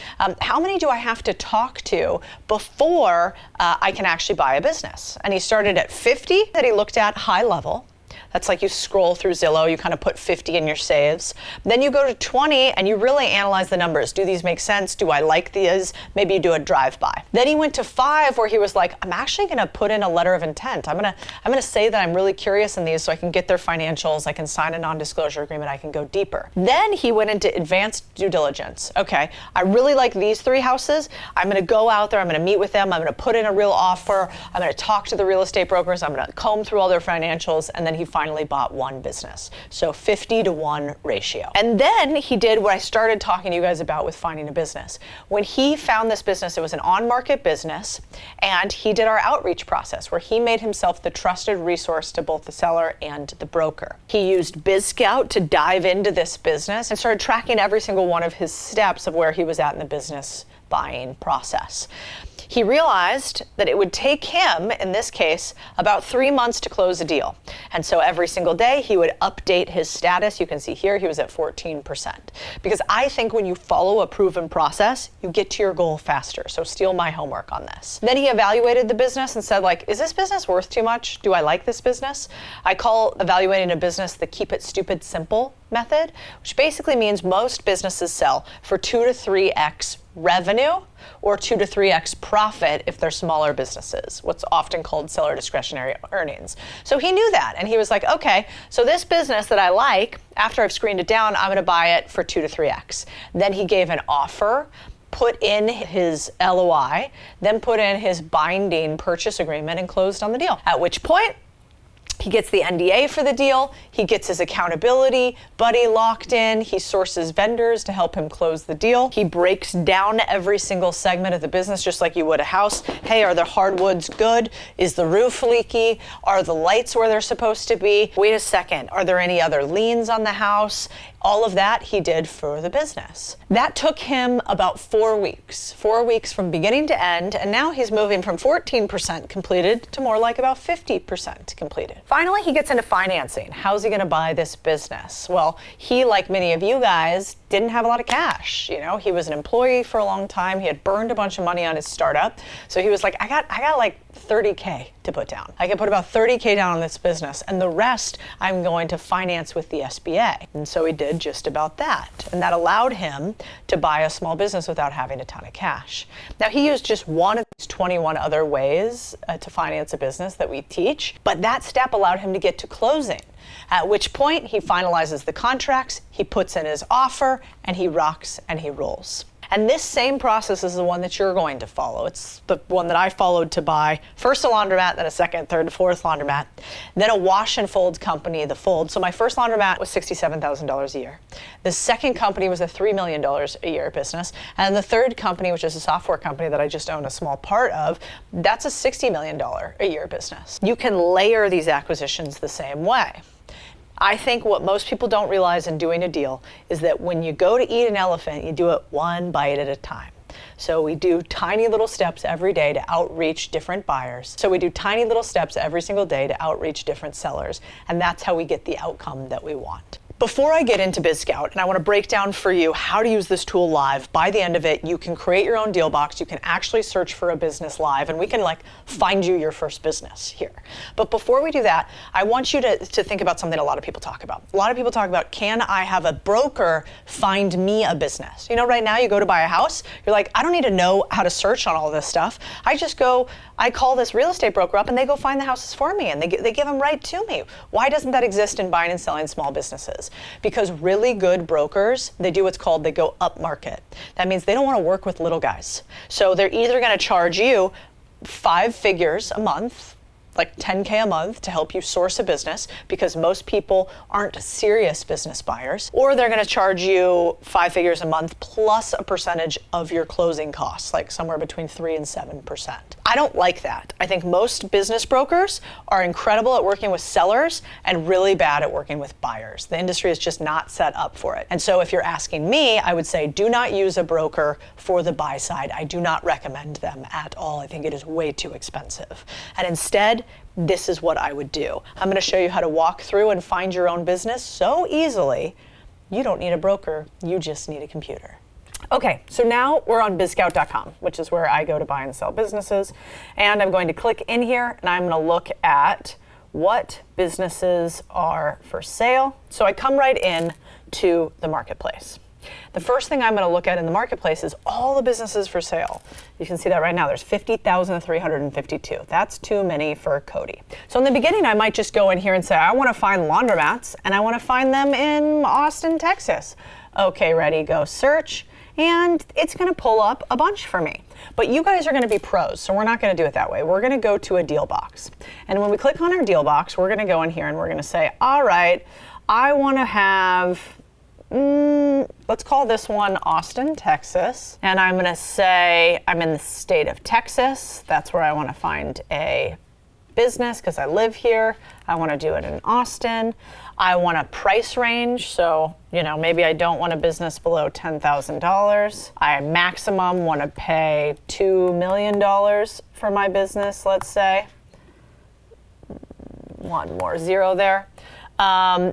How many do I have to talk to before I can actually buy a business? And he started at 50 that he looked at high level. That's like you scroll through Zillow, you kind of put 50 in your saves. Then you go to 20 and you really analyze the numbers. Do these make sense? Do I like these? Maybe you do a drive-by. Then he went to 5 where he was like, I'm actually gonna put in a letter of intent. I'm gonna say that I'm really curious in these so I can get their financials, I can sign a non-disclosure agreement, I can go deeper. Then he went into advanced due diligence. Okay, I really like these 3 houses. I'm gonna go out there, I'm gonna meet with them, I'm gonna put in a real offer, I'm gonna talk to the real estate brokers, I'm gonna comb through all their financials, and then he finally bought 1 business. So 50-to-1 ratio. And then he did what I started talking to you guys about with finding a business. When he found this business, it was an on-market business, and he did our outreach process where he made himself the trusted resource to both the seller and the broker. He used Bizscout to dive into this business and started tracking every single one of his steps of where he was at in the business buying process. He realized that it would take him, in this case, about 3 months to close a deal. And so every single day he would update his status. You can see here he was at 14%. Because I think when you follow a proven process, you get to your goal faster. So steal my homework on this. Then he evaluated the business and said, like, is this business worth too much? Do I like this business? I call evaluating a business the keep it stupid simple method, which basically means most businesses sell for 2 to 3x revenue or 2 to 3x profit if they're smaller businesses, what's often called seller discretionary earnings. So he knew that, and he was like, okay, so this business that I like, after I've screened it down, I'm gonna buy it for 2 to 3x. Then he gave an offer, put in his LOI, then put in his binding purchase agreement and closed on the deal. At which point, he gets the NDA for the deal, he gets his accountability buddy locked in, he sources vendors to help him close the deal, he breaks down every single segment of the business just like you would a house. Hey, are the hardwoods good? Is the roof leaky? Are the lights where they're supposed to be? Wait a second, are there any other liens on the house? All of that he did for the business. That took him about 4 weeks. 4 weeks from beginning to end, and now he's moving from 14% completed to more like about 50% completed. Finally, he gets into financing. How's he gonna buy this business? Well, he, like many of you guys, didn't have a lot of cash. You know, he was an employee for a long time. He had burned a bunch of money on his startup. So he was like, I got like 30K to put down. I can put about 30K down on this business, and the rest I'm going to finance with the SBA. And so he did just about that. And that allowed him to buy a small business without having a ton of cash. Now, he used just one of these 21 other ways to finance a business that we teach, but that step allowed him to get to closing. At which point he finalizes the contracts, he puts in his offer, and he rocks and he rolls. And this same process is the one that you're going to follow. It's the one that I followed to buy first a laundromat, then a second, third, fourth laundromat, then a wash and fold company, The Fold. So my first laundromat was $67,000 a year. The second company was a $3 million a year business. And the third company, which is a software company that I just own a small part of, that's a $60 million a year business. You can layer these acquisitions the same way. I think what most people don't realize in doing a deal is that when you go to eat an elephant, you do it one bite at a time. So we do tiny little steps every day to outreach different buyers. So we do tiny little steps every single day to outreach different sellers. And that's how we get the outcome that we want. Before I get into Bizscout, and I want to break down for you how to use this tool live, by the end of it, you can create your own deal box. You can actually search for a business live, and we can find you your first business here. But before we do that, I want you to think about something a lot of people talk about. A lot of people talk about, can I have a broker find me a business? You know, right now you go to buy a house, you're like, I don't need to know how to search on all this stuff. I call this real estate broker up and they go find the houses for me and they give them right to me. Why doesn't that exist in buying and selling small businesses? Because really good brokers, they do what's called, they go up market. That means they don't want to work with little guys. So they're either going to charge you 5 figures a month, like 10K a month to help you source a business because most people aren't serious business buyers, or they're gonna charge you 5 figures a month plus a percentage of your closing costs, like somewhere between 3 and 7%. I don't like that. I think most business brokers are incredible at working with sellers and really bad at working with buyers. The industry is just not set up for it. And so if you're asking me, I would say do not use a broker for the buy side. I do not recommend them at all. I think it is way too expensive. And instead, this is what I would do. I'm going to show you how to walk through and find your own business so easily. You don't need a broker, you just need a computer. Okay, so now we're on Bizscout.com, which is where I go to buy and sell businesses. And I'm going to click in here and I'm going to look at what businesses are for sale. So I come right in to the marketplace. The first thing I'm going to look at in the marketplace is all the businesses for sale. You can see that right now. There's 50,352. That's too many for Codie. So in the beginning, I might just go in here and say, I want to find laundromats, and I want to find them in Austin, Texas. Okay, ready, go search. And it's going to pull up a bunch for me. But you guys are going to be pros, so we're not going to do it that way. We're going to go to a deal box. And when we click on our deal box, we're going to go in here and we're going to say, all right, I want to have, let's call this one Austin, Texas. And I'm going to say I'm in the state of Texas. That's where I want to find a business because I live here. I want to do it in Austin. I want a price range, so maybe I don't want a business below $10,000. I maximum want to pay $2 million for my business, let's say. One more zero there.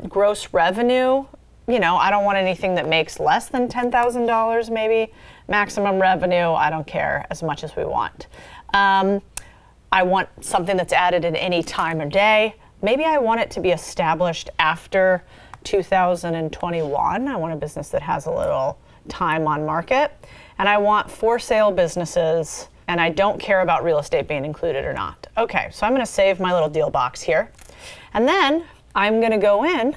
Gross revenue, I don't want anything that makes less than $10,000 maybe. Maximum revenue, I don't care, as much as we want. I want something that's added at any time or day. Maybe I want it to be established after 2021. I want a business that has a little time on market. And I want for sale businesses, and I don't care about real estate being included or not. Okay, so I'm going to save my little deal box here. And then I'm going to go in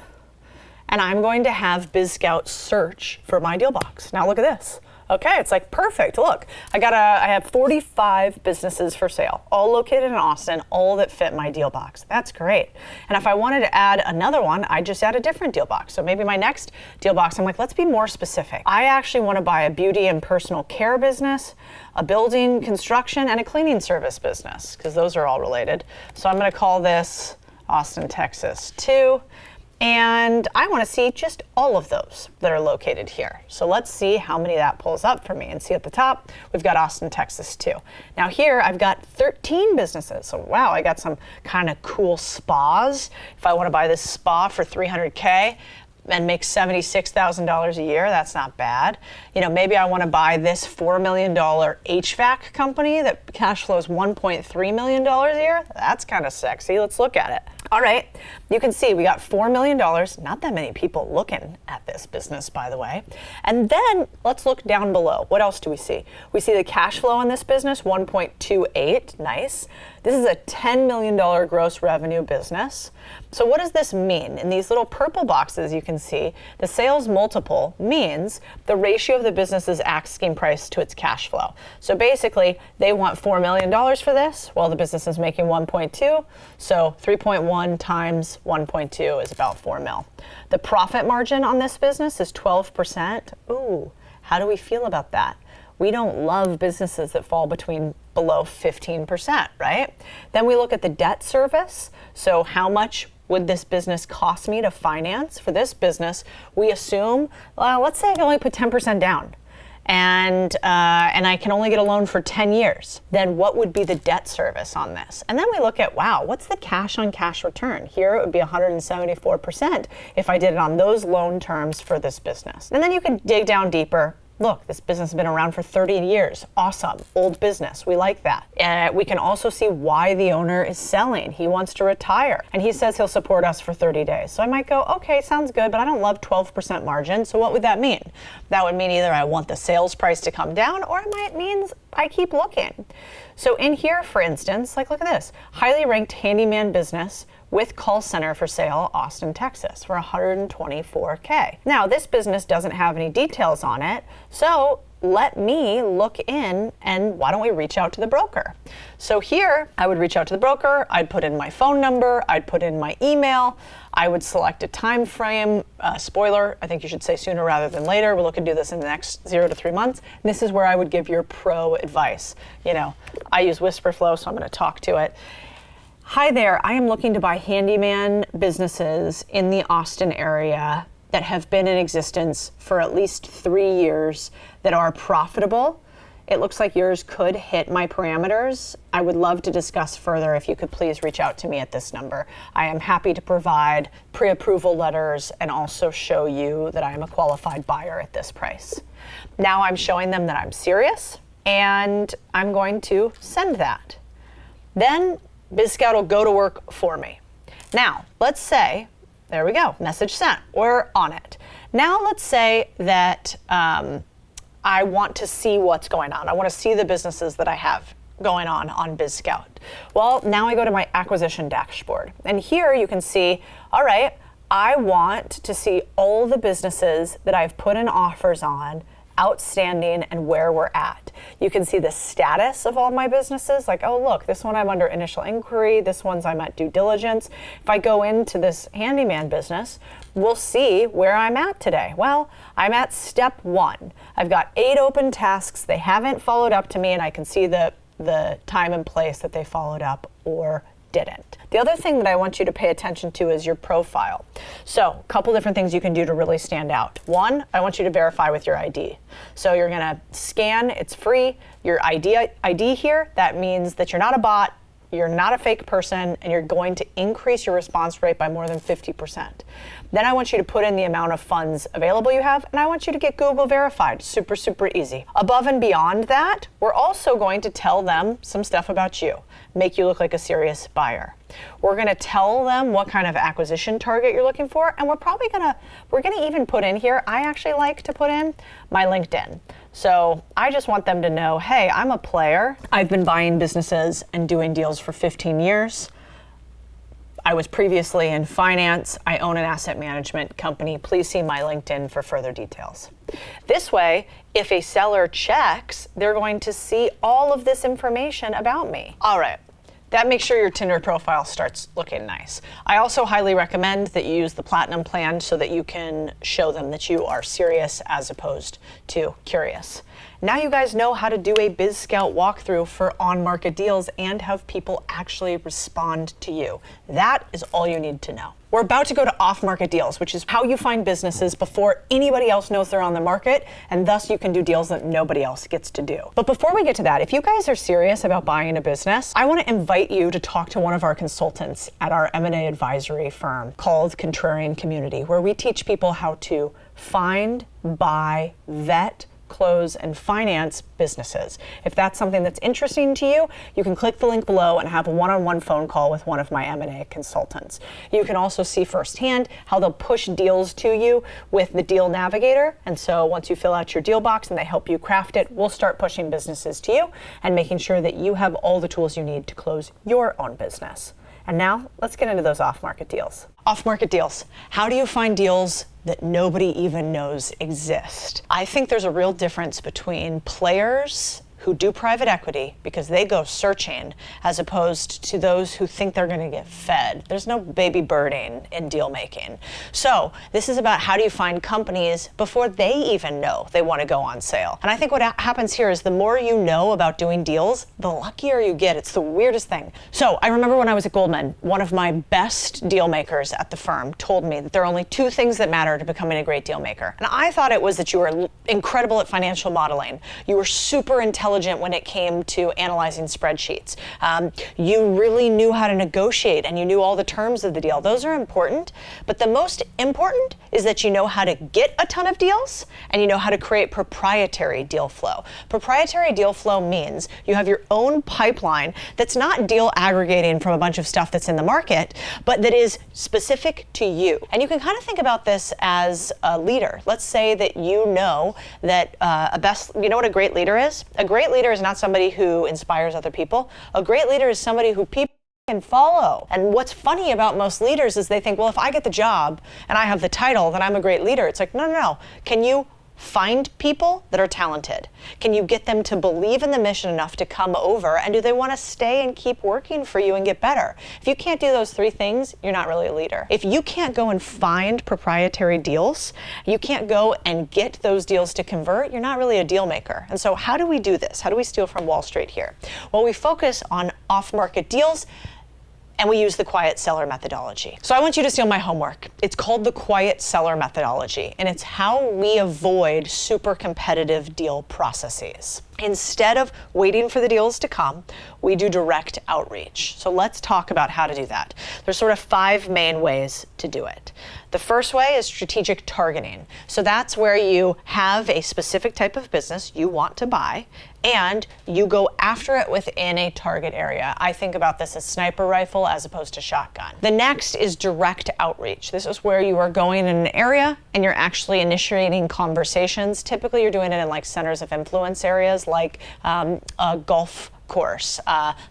and I'm going to have Bizscout search for my deal box. Now look at this. Okay, it's like perfect. Look, I have 45 businesses for sale, all located in Austin, all that fit my deal box. That's great. And if I wanted to add another one, I just add a different deal box. So maybe my next deal box, I'm like, let's be more specific. I actually want to buy a beauty and personal care business, a building construction, and a cleaning service business, because those are all related. So I'm going to call this Austin, Texas 2. And I want to see just all of those that are located here. So let's see how many that pulls up for me. And see at the top, we've got Austin, Texas 2. Now here, I've got 13 businesses. So wow, I got some kind of cool spas. If I want to buy this spa for $300K and make $76,000 a year, that's not bad. Maybe I want to buy this $4 million HVAC company that cash flows $1.3 million a year. That's kind of sexy. Let's look at it. All right, you can see we got $4 million. Not that many people looking at this business, by the way. And then let's look down below. What else do we see? We see the cash flow on this business, 1.28, nice. This is a $10 million gross revenue business. So what does this mean? In these little purple boxes, you can see the sales multiple means the ratio of the business's asking price to its cash flow. So basically, they want $4 million for this, while the business is making 1.2. So 3.1 times 1.2 is about 4 mil. The profit margin on this business is 12%. Ooh, how do we feel about that? We don't love businesses that fall below 15%, right? Then we look at the debt service. So how much would this business cost me to finance? For this business, we assume, let's say I can only put 10% down. And I can only get a loan for 10 years. Then what would be the debt service on this? And then we look at, wow, what's the cash on cash return? Here it would be 174% if I did it on those loan terms for this business. And then you can dig down deeper. Look, this business has been around for 30 years. Awesome. Old business. We like that. We can also see why the owner is selling. He wants to retire. And he says he'll support us for 30 days. So I might go, okay, sounds good, but I don't love 12% margin. So what would that mean? That would mean either I want the sales price to come down, or it might mean I keep looking. So in here, for instance, look at this. Highly ranked handyman business with call center for sale, Austin, Texas, for $124K. Now, this business doesn't have any details on it, so let me look in, and why don't we reach out to the broker? So here, I would reach out to the broker, I'd put in my phone number, I'd put in my email, I would select a time frame. Spoiler, I think you should say sooner rather than later. We're looking to do this in the next 0 to 3 months. And this is where I would give your pro advice. I use WhisperFlow, so I'm gonna talk to it. Hi there, I am looking to buy handyman businesses in the Austin area that have been in existence for at least 3 years that are profitable. It looks like yours could hit my parameters. I would love to discuss further. If you could please reach out to me at this number. I am happy to provide pre-approval letters and also show you that I am a qualified buyer at this price. Now I'm showing them that I'm serious, and I'm going to send that. Then Bizscout will go to work for me. Now, let's say, there we go, message sent, we're on it. Now let's say that I want to see what's going on. I want to see the businesses that I have going on Bizscout. Well, now I go to my acquisition dashboard. And here you can see, all right, I want to see all the businesses that I've put in offers on, outstanding, and where we're at. You can see the status of all my businesses, like, oh look, this one I'm under initial inquiry, this one's I'm at due diligence. If I go into this handyman business, we'll see where I'm at today. Well, I'm at step 1. I've got 8 open tasks. They haven't followed up to me, and I can see the time and place that they followed up or didn't. The other thing that I want you to pay attention to is your profile. So a couple different things you can do to really stand out. One, I want you to verify with your ID. So you're gonna scan, it's free, your ID here. That means that you're not a bot, you're not a fake person, and you're going to increase your response rate by more than 50%. Then I want you to put in the amount of funds available you have, and I want you to get Google verified. Super, super easy. Above and beyond that, we're also going to tell them some stuff about you, make you look like a serious buyer. We're gonna tell them what kind of acquisition target you're looking for, and we're gonna even put in here, I actually like to put in my LinkedIn. So I just want them to know, hey, I'm a player. I've been buying businesses and doing deals for 15 years. I was previously in finance. I own an asset management company. Please see my LinkedIn for further details. This way, if a seller checks, they're going to see all of this information about me. All right. That makes sure your Tinder profile starts looking nice. I also highly recommend that you use the Platinum plan so that you can show them that you are serious as opposed to curious. Now you guys know how to do a Bizscout walkthrough for on-market deals and have people actually respond to you. That is all you need to know. We're about to go to off-market deals, which is how you find businesses before anybody else knows they're on the market, and thus you can do deals that nobody else gets to do. But before we get to that, if you guys are serious about buying a business, I want to invite you to talk to one of our consultants at our M&A advisory firm called Contrarian Community, where we teach people how to find, buy, vet, close, and finance businesses. If that's something that's interesting to you, you can click the link below and have a one-on-one phone call with one of my M&A consultants. You can also see firsthand how they'll push deals to you with the Deal Navigator. And so once you fill out your deal box and they help you craft it, we'll start pushing businesses to you and making sure that you have all the tools you need to close your own business. And now let's get into those off-market deals. Off-market deals. How do you find deals that nobody even knows exist? I think there's a real difference between players who do private equity because they go searching as opposed to those who think they're going to get fed. There's no baby birding in deal making. So this is about how do you find companies before they even know they want to go on sale. And I think what happens here is the more you know about doing deals, the luckier you get. It's the weirdest thing. So I remember when I was at Goldman, one of my best deal makers at the firm told me that there are only 2 things that matter to becoming a great deal maker. And I thought it was that you were incredible at financial modeling. You were super intelligent when it came to analyzing spreadsheets. You really knew how to negotiate and you knew all the terms of the deal. Those are important, but the most important is that you know how to get a ton of deals and you know how to create proprietary deal flow. Proprietary deal flow means you have your own pipeline that's not deal aggregating from a bunch of stuff that's in the market, but that is specific to you. And you can kind of think about this as a leader. Let's say that you know that you know what a great leader is? A great leader is not somebody who inspires other people. A great leader is somebody who people can follow. And what's funny about most leaders is they think, well, if I get the job and I have the title, then I'm a great leader. It's like, no. Can you find people that are talented? Can you get them to believe in the mission enough to come over? And do they want to stay and keep working for you and get better? If you can't do those 3 things, you're not really a leader. If you can't go and find proprietary deals, you can't go and get those deals to convert, you're not really a deal maker. And so how do we do this? How do we steal from Wall Street here? Well, we focus on off-market deals and we use the quiet seller methodology. So I want you to steal my homework. It's called the quiet seller methodology, and it's how we avoid super competitive deal processes. Instead of waiting for the deals to come, we do direct outreach. So let's talk about how to do that. There's sort of 5 main ways to do it. The first way is strategic targeting. So that's where you have a specific type of business you want to buy and you go after it within a target area. I think about this as sniper rifle as opposed to shotgun. The next is direct outreach. This is where you are going in an area and you're actually initiating conversations. Typically you're doing it in like centers of influence areas like a golf course,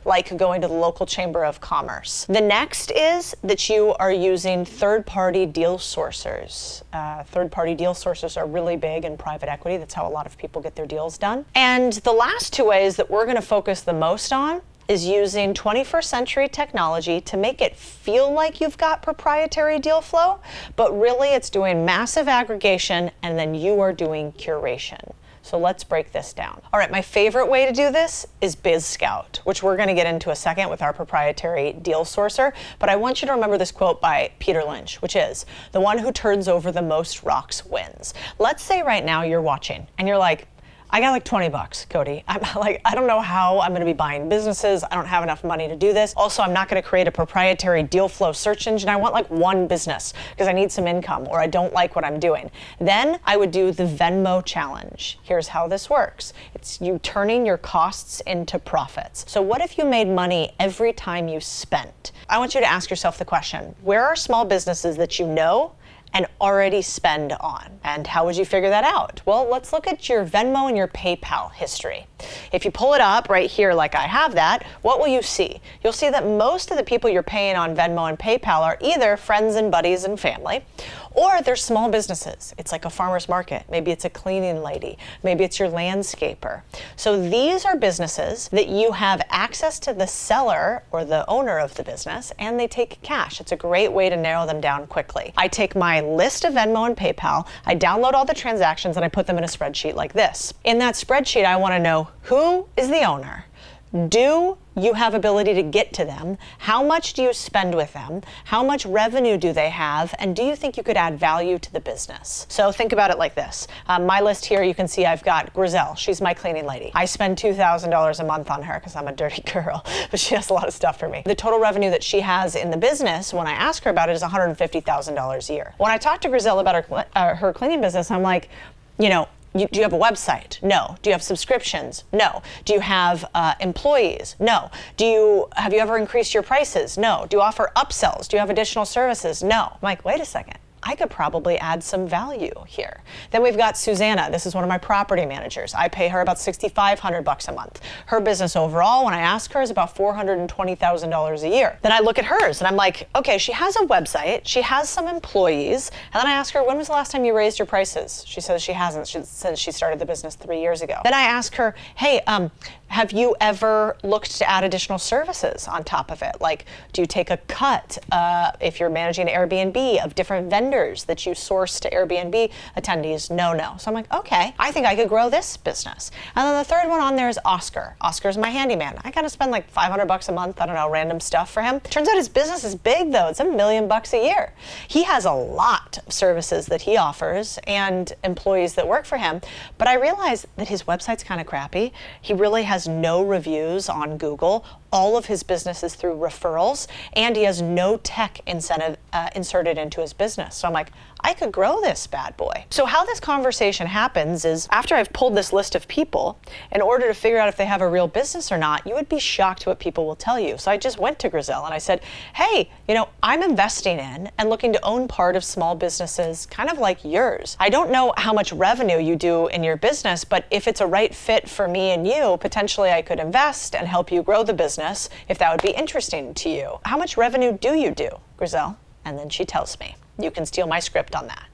like going to the local chamber of commerce. The next is that you are using third-party deal sourcers. Third-party deal sourcers are really big in private equity. That's how a lot of people get their deals done. And the last 2 ways that we're going to focus the most on is using 21st century technology to make it feel like you've got proprietary deal flow, but really it's doing massive aggregation and then you are doing curation. So let's break this down. All right, my favorite way to do this is Bizscout, which we're going to get into a second with our proprietary deal sourcer. But I want you to remember this quote by Peter Lynch, which is, "The one who turns over the most rocks wins." Let's say right now you're watching and you're like, I got like $20, Codie. I'm like, I don't know how I'm gonna be buying businesses. I don't have enough money to do this. Also, I'm not gonna create a proprietary deal flow search engine. I want like one business because I need some income or I don't like what I'm doing. Then I would do the Venmo challenge. Here's how this works. It's you turning your costs into profits. So what if you made money every time you spent? I want you to ask yourself the question, where are small businesses that you know and already spend on? And how would you figure that out? Well, let's look at your Venmo and your PayPal history. If you pull it up right here like I have that, what will you see? You'll see that most of the people you're paying on Venmo and PayPal are either friends and buddies and family, or they're small businesses. It's like a farmer's market. Maybe it's a cleaning lady. Maybe it's your landscaper. So these are businesses that you have access to the seller or the owner of the business, and they take cash. It's a great way to narrow them down quickly. I take my list of Venmo and PayPal, I download all the transactions, and I put them in a spreadsheet like this. In that spreadsheet, I want to know who is the owner. Do you have ability to get to them? How much do you spend with them? How much revenue do they have? And do you think you could add value to the business? So think about it like this. My list here, you can see I've got Grizel. She's my cleaning lady. I spend $2,000 a month on her because I'm a dirty girl, but she has a lot of stuff for me. The total revenue that she has in the business, when I ask her about it, is $150,000 a year. When I talk to Grizel about her cleaning business, I'm like, do you have a website? No. Do you have subscriptions? No. Do you have employees? No. Have you ever increased your prices? No. Do you offer upsells? Do you have additional services? No. I'm like, wait a second. I could probably add some value here. Then we've got Susanna. This is one of my property managers. I pay her about $6,500 a month. Her business overall, when I ask her, is about $420,000 a year. Then I look at hers and I'm like, okay, she has a website, she has some employees, and then I ask her, when was the last time you raised your prices? She says she hasn't since she started the business 3 years ago. Then I ask her, hey, have you ever looked to add additional services on top of it? Like, do you take a cut if you're managing Airbnb of different vendors that you source to Airbnb attendees? No. So I'm like, okay, I think I could grow this business. And then the third one on there is Oscar. Oscar's my handyman. I gotta spend like $500 a month, I don't know, random stuff for him. Turns out his business is big though. It's $1 million a year. He has a lot of services that he offers and employees that work for him. But I realized that his website's kind of crappy. He really has no reviews on Google. All of his business is through referrals, and he has no tech incentive inserted into his business. So I'm like, I could grow this bad boy. So how this conversation happens is after I've pulled this list of people, in order to figure out if they have a real business or not, you would be shocked what people will tell you. So I just went to Grizel and I said, hey, I'm investing in and looking to own part of small businesses kind of like yours. I don't know how much revenue you do in your business, but if it's a right fit for me and you, potentially I could invest and help you grow the business if that would be interesting to you. How much revenue do you do, Grizel? And then she tells me. You can steal my script on that.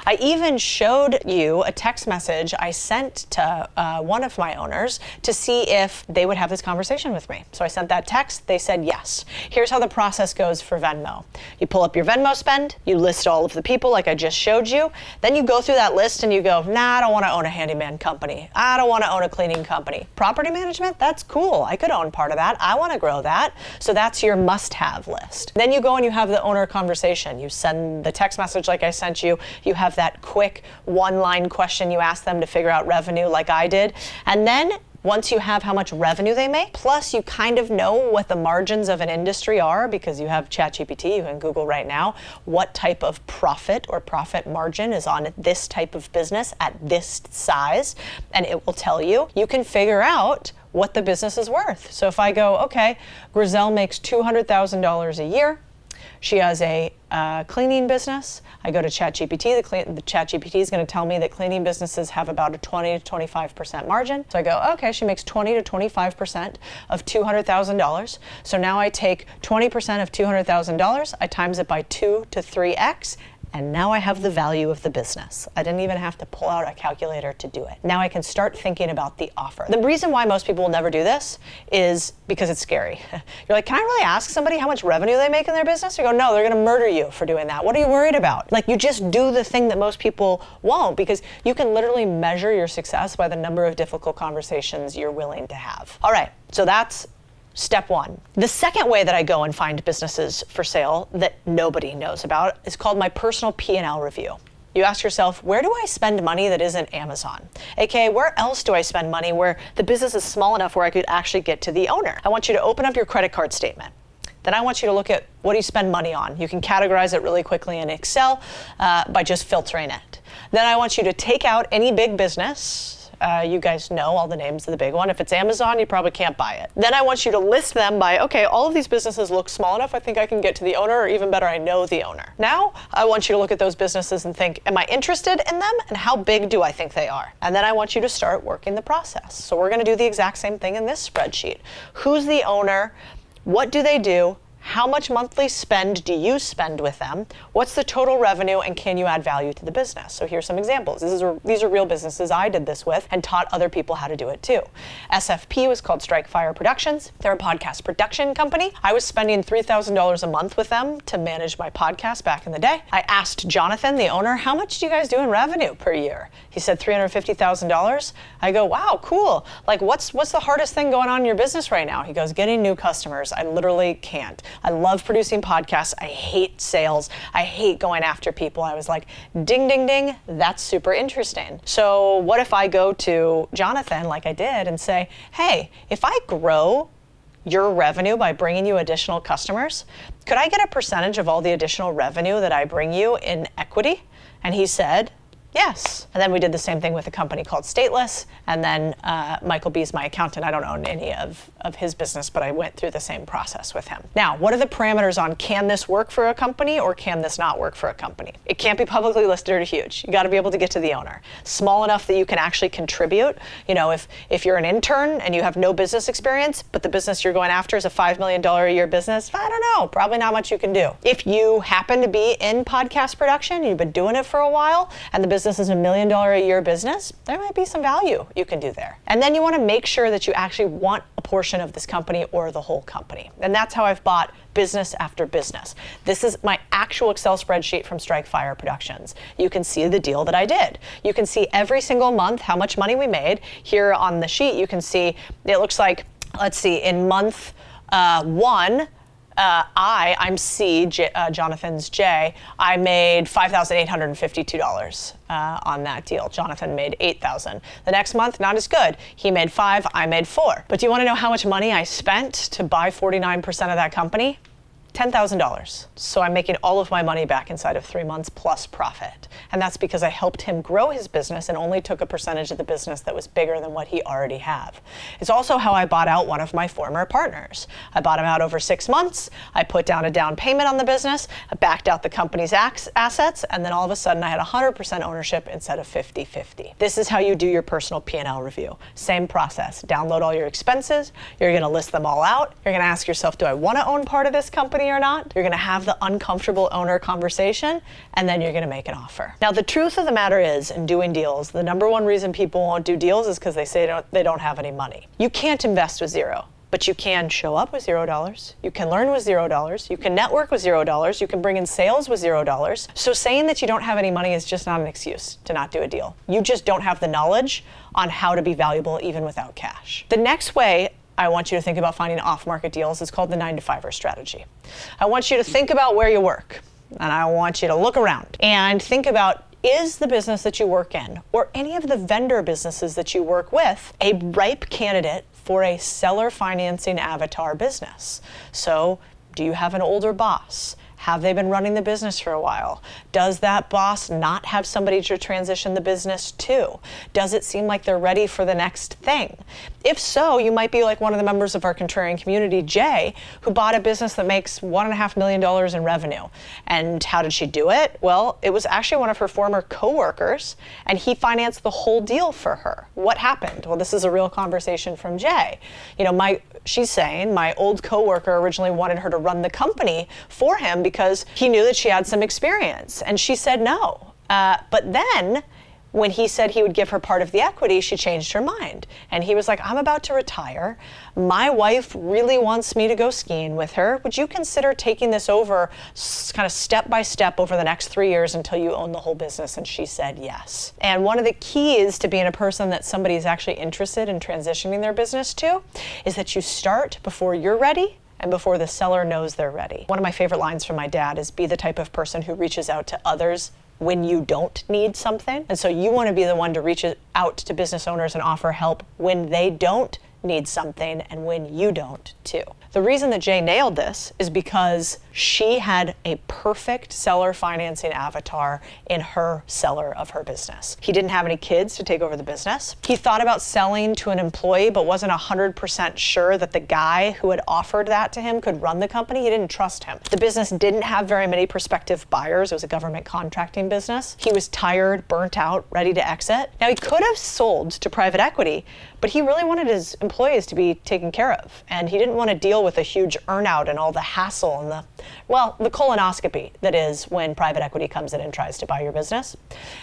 I even showed you a text message I sent to one of my owners to see if they would have this conversation with me. So I sent that text, they said yes. Here's how the process goes for Venmo. You pull up your Venmo spend, you list all of the people like I just showed you, then you go through that list and you go, nah, I don't wanna own a handyman company. I don't wanna own a cleaning company. Property management, that's cool. I could own part of that. I wanna grow that. So that's your must-have list. Then you go and you have the owner conversation. You send the text message like I sent you. You have that quick one-line question you ask them to figure out revenue like I did. And then Once you have how much revenue they make, plus you kind of know what the margins of an industry are because you have ChatGPT, you can Google right now, what type of profit or profit margin is on this type of business at this size, and it will tell you. You can figure out what the business is worth. So if I go, okay, Grizel makes $200,000 a year, she has a cleaning business. I go to ChatGPT. The ChatGPT is going to tell me that cleaning businesses have about a 20 to 25% margin. So I go, okay, she makes 20 to 25% of $200,000. So now I take 20% of $200,000, I times it by 2 to 3x, and now I have the value of the business. I didn't even have to pull out a calculator to do it. Now I can start thinking about the offer. The reason why most people will never do this is because it's scary. You're like, can I really ask somebody how much revenue they make in their business? You go, no, they're gonna murder you for doing that. What are you worried about? Like, you just do the thing that most people won't, because you can literally measure your success by the number of difficult conversations you're willing to have. All right, so that's step one. The second way that I go and find businesses for sale that nobody knows about is called my personal P&L review. You ask yourself, where do I spend money that isn't Amazon? AKA, where else do I spend money where the business is small enough where I could actually get to the owner? I want you to open up your credit card statement. Then I want you to look at what do you spend money on. You can categorize it really quickly in Excel by just filtering it. Then I want you to take out any big business. You guys know all the names of the big one. If it's Amazon, you probably can't buy it. Then I want you to list them by, okay, all of these businesses look small enough, I think I can get to the owner, or even better, I know the owner. Now, I want you to look at those businesses and think, am I interested in them, and how big do I think they are? And then I want you to start working the process. So we're gonna do the exact same thing in this spreadsheet. Who's the owner? What do they do? How much monthly spend do you spend with them? What's the total revenue, and can you add value to the business? So here's some examples. These are real businesses I did this with and taught other people how to do it too. SFP was called Strike Fire Productions. They're a podcast production company. I was spending $3,000 a month with them to manage my podcast back in the day. I asked Jonathan, the owner, how much do you guys do in revenue per year? He said $350,000. I go, wow, cool. Like, what's the hardest thing going on in your business right now? He goes, getting new customers. I literally can't. I love producing podcasts. I hate sales. I hate going after people. I was like, ding, ding, ding, that's super interesting. So what if I go to Jonathan, like I did, and say, hey, if I grow your revenue by bringing you additional customers, could I get a percentage of all the additional revenue that I bring you in equity? And he said, yes. And then we did the same thing with a company called Stateless. And then Michael B is my accountant. I don't own any of his business, but I went through the same process with him. Now, what are the parameters on can this work for a company or can this not work for a company? It can't be publicly listed or huge. You got to be able to get to the owner. Small enough that you can actually contribute. You know, if you're an intern and you have no business experience, but the business you're going after is a $5 million a year business, I don't know, probably not much you can do. If you happen to be in podcast production, you've been doing it for a while, and the business is $1 million a year business, there might be some value you can do there. And then you want to make sure that you actually want a portion of this company or the whole company. And that's how I've bought business after business. This is my actual Excel spreadsheet from Strike Fire Productions. You can see the deal that I did. You can see every single month how much money we made. Here on the sheet, you can see, it looks like, let's see, in month one, I'm C, Jonathan's J, I made $5,852 on that deal. Jonathan made $8,000. The next month, not as good. He made $5, I made $4. But do you want to know how much money I spent to buy 49% of that company? $10,000. So I'm making all of my money back inside of 3 months plus profit. And that's because I helped him grow his business and only took a percentage of the business that was bigger than what he already had. It's also how I bought out one of my former partners. I bought him out over 6 months. I put down a down payment on the business. I backed out the company's assets. And then all of a sudden I had 100% ownership instead of 50-50. This is how you do your personal P&L review. Same process. Download all your expenses. You're going to list them all out. You're going to ask yourself, do I want to own part of this company or not? You're going to have the uncomfortable owner conversation, and then you're going to make an offer. Now, the truth of the matter is, in doing deals, the number one reason people won't do deals is because they say they don't have any money. You can't invest with zero, but you can show up with $0. You can learn with $0. You can network with $0. You can bring in sales with $0. So saying that you don't have any money is just not an excuse to not do a deal. You just don't have the knowledge on how to be valuable even without cash. The next way I want you to think about finding off-market deals is called the 9-to-5er strategy. I want you to think about where you work, and I want you to look around and think about, is the business that you work in, or any of the vendor businesses that you work with, a ripe candidate for a seller financing avatar business? So, do you have an older boss? Have they been running the business for a while? Does that boss not have somebody to transition the business to? Does it seem like they're ready for the next thing? If so, you might be like one of the members of our contrarian community, Jay, who bought a business that makes $1.5 million in revenue. And how did she do it? Well, it was actually one of her former coworkers, and he financed the whole deal for her. What happened? Well, this is a real conversation from Jay. She's saying my old coworker originally wanted her to run the company for him because he knew that she had some experience, and she said no. But then when he said he would give her part of the equity, she changed her mind. And he was like, I'm about to retire. My wife really wants me to go skiing with her. Would you consider taking this over kind of step by step over the next 3 years until you own the whole business? And she said yes. And one of the keys to being a person that somebody is actually interested in transitioning their business to is that you start before you're ready and before the seller knows they're ready. One of my favorite lines from my dad is, be the type of person who reaches out to others when you don't need something. And so you want to be the one to reach out to business owners and offer help when they don't need something and when you don't too. The reason that Jay nailed this is because she had a perfect seller financing avatar in her seller of her business. He didn't have any kids to take over the business. He thought about selling to an employee, but wasn't 100% sure that the guy who had offered that to him could run the company. He didn't trust him. The business didn't have very many prospective buyers. It was a government contracting business. He was tired, burnt out, ready to exit. Now, he could have sold to private equity, but he really wanted his employees to be taken care of. And he didn't want to deal with a huge earnout and all the hassle and the colonoscopy that is when private equity comes in and tries to buy your business.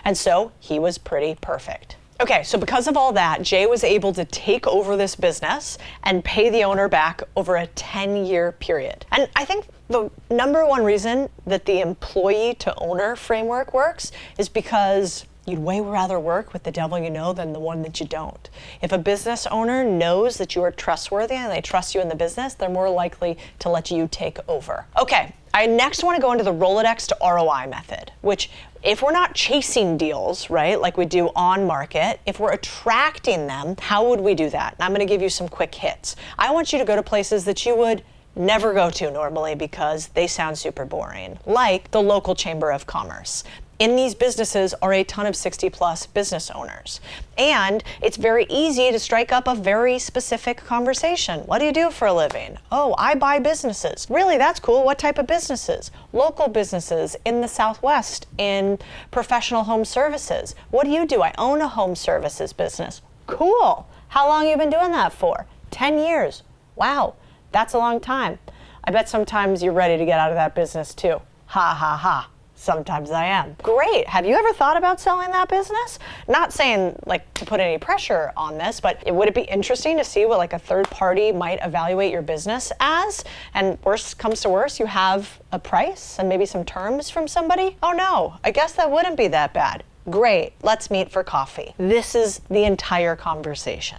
And so he was pretty perfect. Okay, so because of all that, Jay was able to take over this business and pay the owner back over a 10-year period. And I think the number one reason that the employee to owner framework works is because you'd way rather work with the devil you know than the one that you don't. If a business owner knows that you are trustworthy and they trust you in the business, they're more likely to let you take over. Okay, I next want to go into the Rolodex ROI method, which if we're not chasing deals, right, like we do on market, if we're attracting them, how would we do that? And I'm going to give you some quick hits. I want you to go to places that you would never go to normally because they sound super boring, like the local chamber of commerce. In these businesses are a ton of 60+ business owners. And it's very easy to strike up a very specific conversation. What do you do for a living? Oh, I buy businesses. Really, that's cool. What type of businesses? Local businesses in the Southwest, in professional home services. What do you do? I own a home services business. Cool. How long have you been doing that for? 10 years. Wow, that's a long time. I bet sometimes you're ready to get out of that business too. Ha ha ha. Sometimes I am. Great. Have you ever thought about selling that business? Not saying like to put any pressure on this, but would it be interesting to see what like a third party might evaluate your business as? And worst comes to worst, you have a price and maybe some terms from somebody? Oh no, I guess that wouldn't be that bad. Great, let's meet for coffee. This is the entire conversation.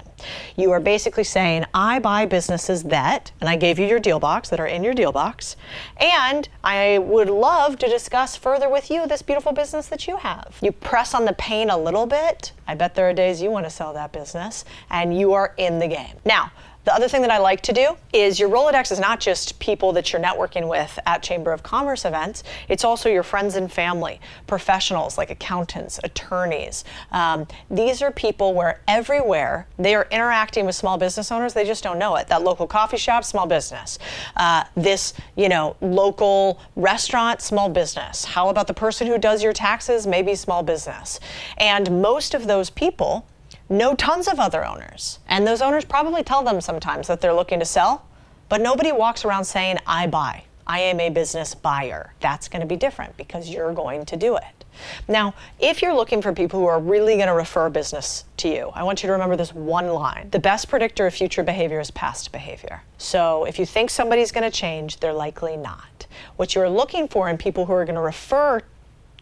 You are basically saying, I buy businesses that, and I gave you your deal box that are in your deal box, and I would love to discuss further with you this beautiful business that you have. You press on the pain a little bit. I bet there are days you want to sell that business, and you are in the game. Now, the other thing that I like to do is your Rolodex is not just people that you're networking with at Chamber of Commerce events, it's also your friends and family, professionals like accountants, attorneys. These are people where everywhere they are interacting with small business owners, they just don't know it. That local coffee shop, small business. This, local restaurant, small business. How about the person who does your taxes? Maybe small business. And most of those people know tons of other owners. And those owners probably tell them sometimes that they're looking to sell, but nobody walks around saying, I buy. I am a business buyer. That's going to be different because you're going to do it. Now, if you're looking for people who are really going to refer business to you, I want you to remember this one line. The best predictor of future behavior is past behavior. So if you think somebody's going to change, they're likely not. What you're looking for in people who are going to refer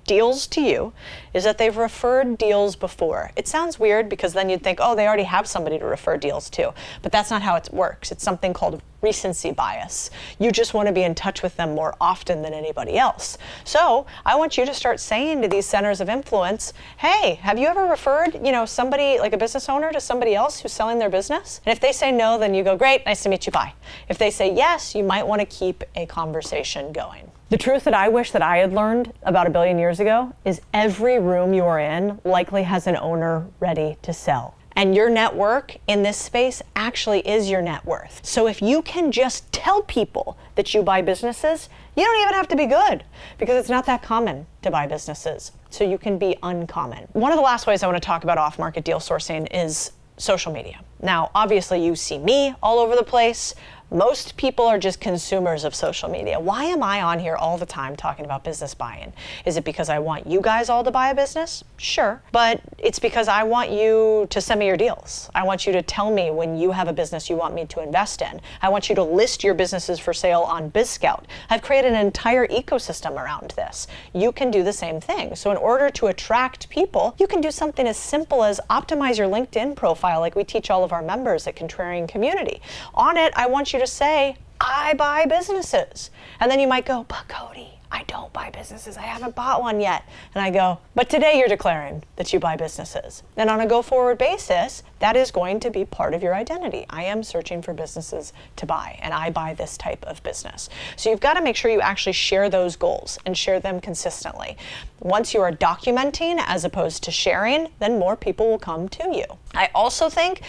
deals to you is that they've referred deals before. It sounds weird because then you'd think, oh, they already have somebody to refer deals to. But that's not how it works. It's something called recency bias. You just want to be in touch with them more often than anybody else. So I want you to start saying to these centers of influence, hey, have you ever referred, somebody like a business owner to somebody else who's selling their business? And if they say no, then you go, great, nice to meet you, bye. If they say yes, you might want to keep a conversation going. The truth that I wish that I had learned about 1 billion years ago is every room you are in likely has an owner ready to sell. And your network in this space actually is your net worth. So if you can just tell people that you buy businesses, you don't even have to be good because it's not that common to buy businesses. So you can be uncommon. One of the last ways I want to talk about off-market deal sourcing is social media. Now, obviously you see me all over the place. Most people are just consumers of social media. Why am I on here all the time talking about business buying? Is it because I want you guys all to buy a business? Sure. But it's because I want you to send me your deals. I want you to tell me when you have a business you want me to invest in. I want you to list your businesses for sale on Bizscout. I've created an entire ecosystem around this. You can do the same thing. So in order to attract people, you can do something as simple as optimize your LinkedIn profile like we teach all of our members at Contrarian Community. On it, I want you to say, I buy businesses. And then you might go, but Codie, I don't buy businesses. I haven't bought one yet. And I go, but today you're declaring that you buy businesses. And on a go-forward basis, that is going to be part of your identity. I am searching for businesses to buy, and I buy this type of business. So you've got to make sure you actually share those goals and share them consistently. Once you are documenting as opposed to sharing, then more people will come to you. I also think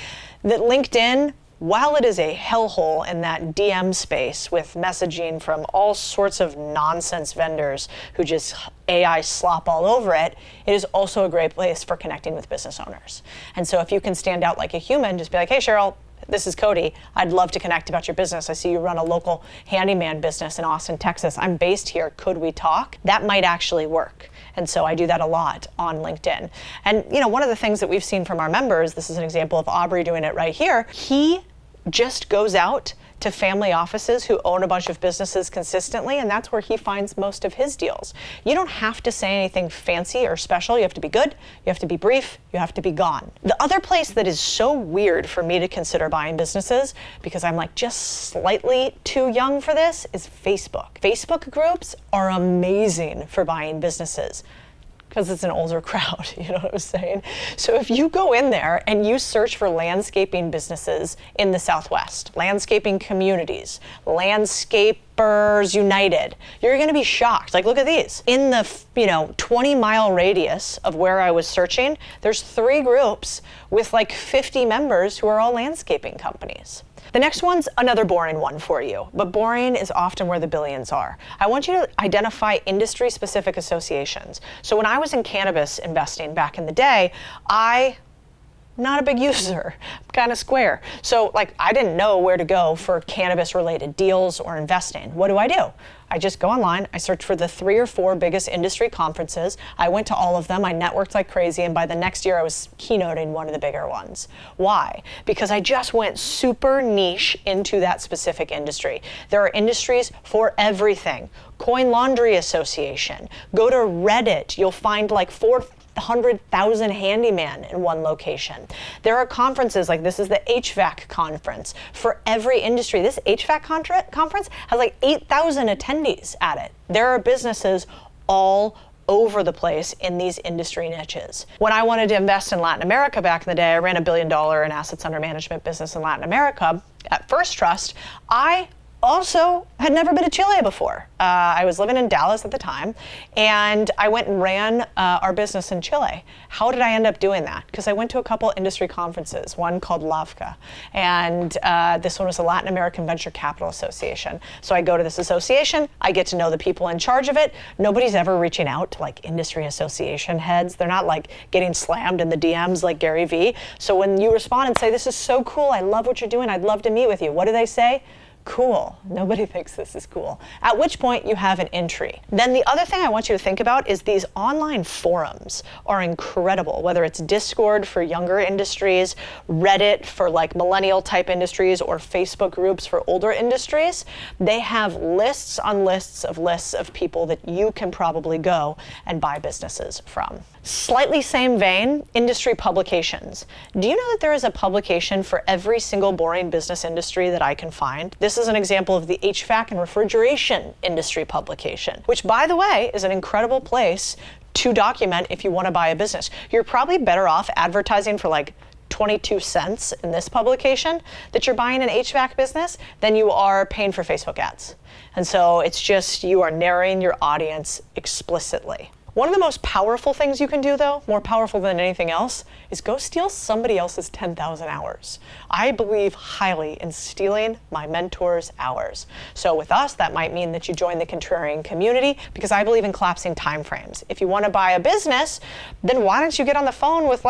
that LinkedIn, while it is a hellhole in that DM space with messaging from all sorts of nonsense vendors who just AI slop all over it, it is also a great place for connecting with business owners. And so if you can stand out like a human, just be like, hey, Cheryl, this is Codie. I'd love to connect about your business. I see you run a local handyman business in Austin, Texas. I'm based here. Could we talk? That might actually work. And so I do that a lot on LinkedIn. And one of the things that we've seen from our members, this is an example of Aubrey doing it right here, he just goes out to family offices who own a bunch of businesses consistently, and that's where he finds most of his deals. You don't have to say anything fancy or special. You have to be good, you have to be brief, you have to be gone. The other place that is so weird for me to consider buying businesses, because I'm like just slightly too young for this, is Facebook. Facebook groups are amazing for buying businesses, because it's an older crowd, you know what I'm saying? So if you go in there and you search for landscaping businesses in the Southwest, landscaping communities, Landscapers United, you're gonna be shocked. Like, look at these. In the 20-mile radius of where I was searching, there's 3 groups with like 50 members who are all landscaping companies. The next one's another boring one for you, but boring is often where the billions are. I want you to identify industry-specific associations. So when I was in cannabis investing back in the day, I'm not a big user, I'm kind of square. So I didn't know where to go for cannabis-related deals or investing. What do? I just go online, I search for the 3 or 4 biggest industry conferences. I went to all of them, I networked like crazy, and by the next year I was keynoting one of the bigger ones. Why? Because I just went super niche into that specific industry. There are industries for everything. Coin Laundry Association. Go to Reddit, you'll find like 400,000 handyman in one location. There are conferences like this is the HVAC conference for every industry. This HVAC conference has like 8,000 attendees at it. There are businesses all over the place in these industry niches. When I wanted to invest in Latin America back in the day, I ran $1 billion in assets under management business in Latin America. At First Trust, I also had never been to Chile before. I was living in Dallas at the time, and I went and ran our business in Chile. How did I end up doing that? Because I went to a couple industry conferences, one called LAVCA, and this one was the Latin American Venture Capital Association. So I go to this association, I get to know the people in charge of it. Nobody's ever reaching out to like industry association heads. They're not like getting slammed in the DMs like Gary Vee. So when you respond and say, this is so cool, I love what you're doing, I'd love to meet with you, what do they say? Cool. Nobody thinks this is cool. At which point you have an entry. Then the other thing I want you to think about is these online forums are incredible, whether it's Discord for younger industries, Reddit for like millennial type industries, or Facebook groups for older industries. They have lists on lists of people that you can probably go and buy businesses from. Slightly same vein, industry publications. Do you know that there is a publication for every single boring business industry that I can find? This is an example of the HVAC and refrigeration industry publication, which, by the way, is an incredible place to document if you want to buy a business. You're probably better off advertising for like 22 cents in this publication that you're buying an HVAC business than you are paying for Facebook ads. And so it's just, you are narrowing your audience explicitly. One of the most powerful things you can do, though, more powerful than anything else, is go steal somebody else's 10,000 hours. I believe highly in stealing my mentor's hours. So with us, that might mean that you join the Contrarian community, because I believe in collapsing timeframes. If you want to buy a business, then why don't you get on the phone with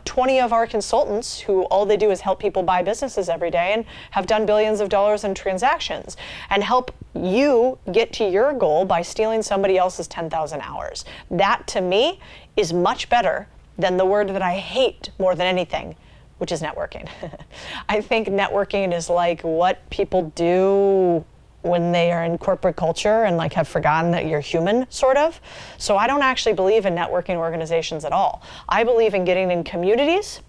20 of our consultants who all they do is help people buy businesses every day and have done billions of dollars in transactions, and help you get to your goal by stealing somebody else's 10,000 hours. That, to me, is much better than the word that I hate more than anything, which is networking. I think networking is like what people do when they are in corporate culture and have forgotten that you're human, sort of. So I don't actually believe in networking organizations at all. I believe in getting in communities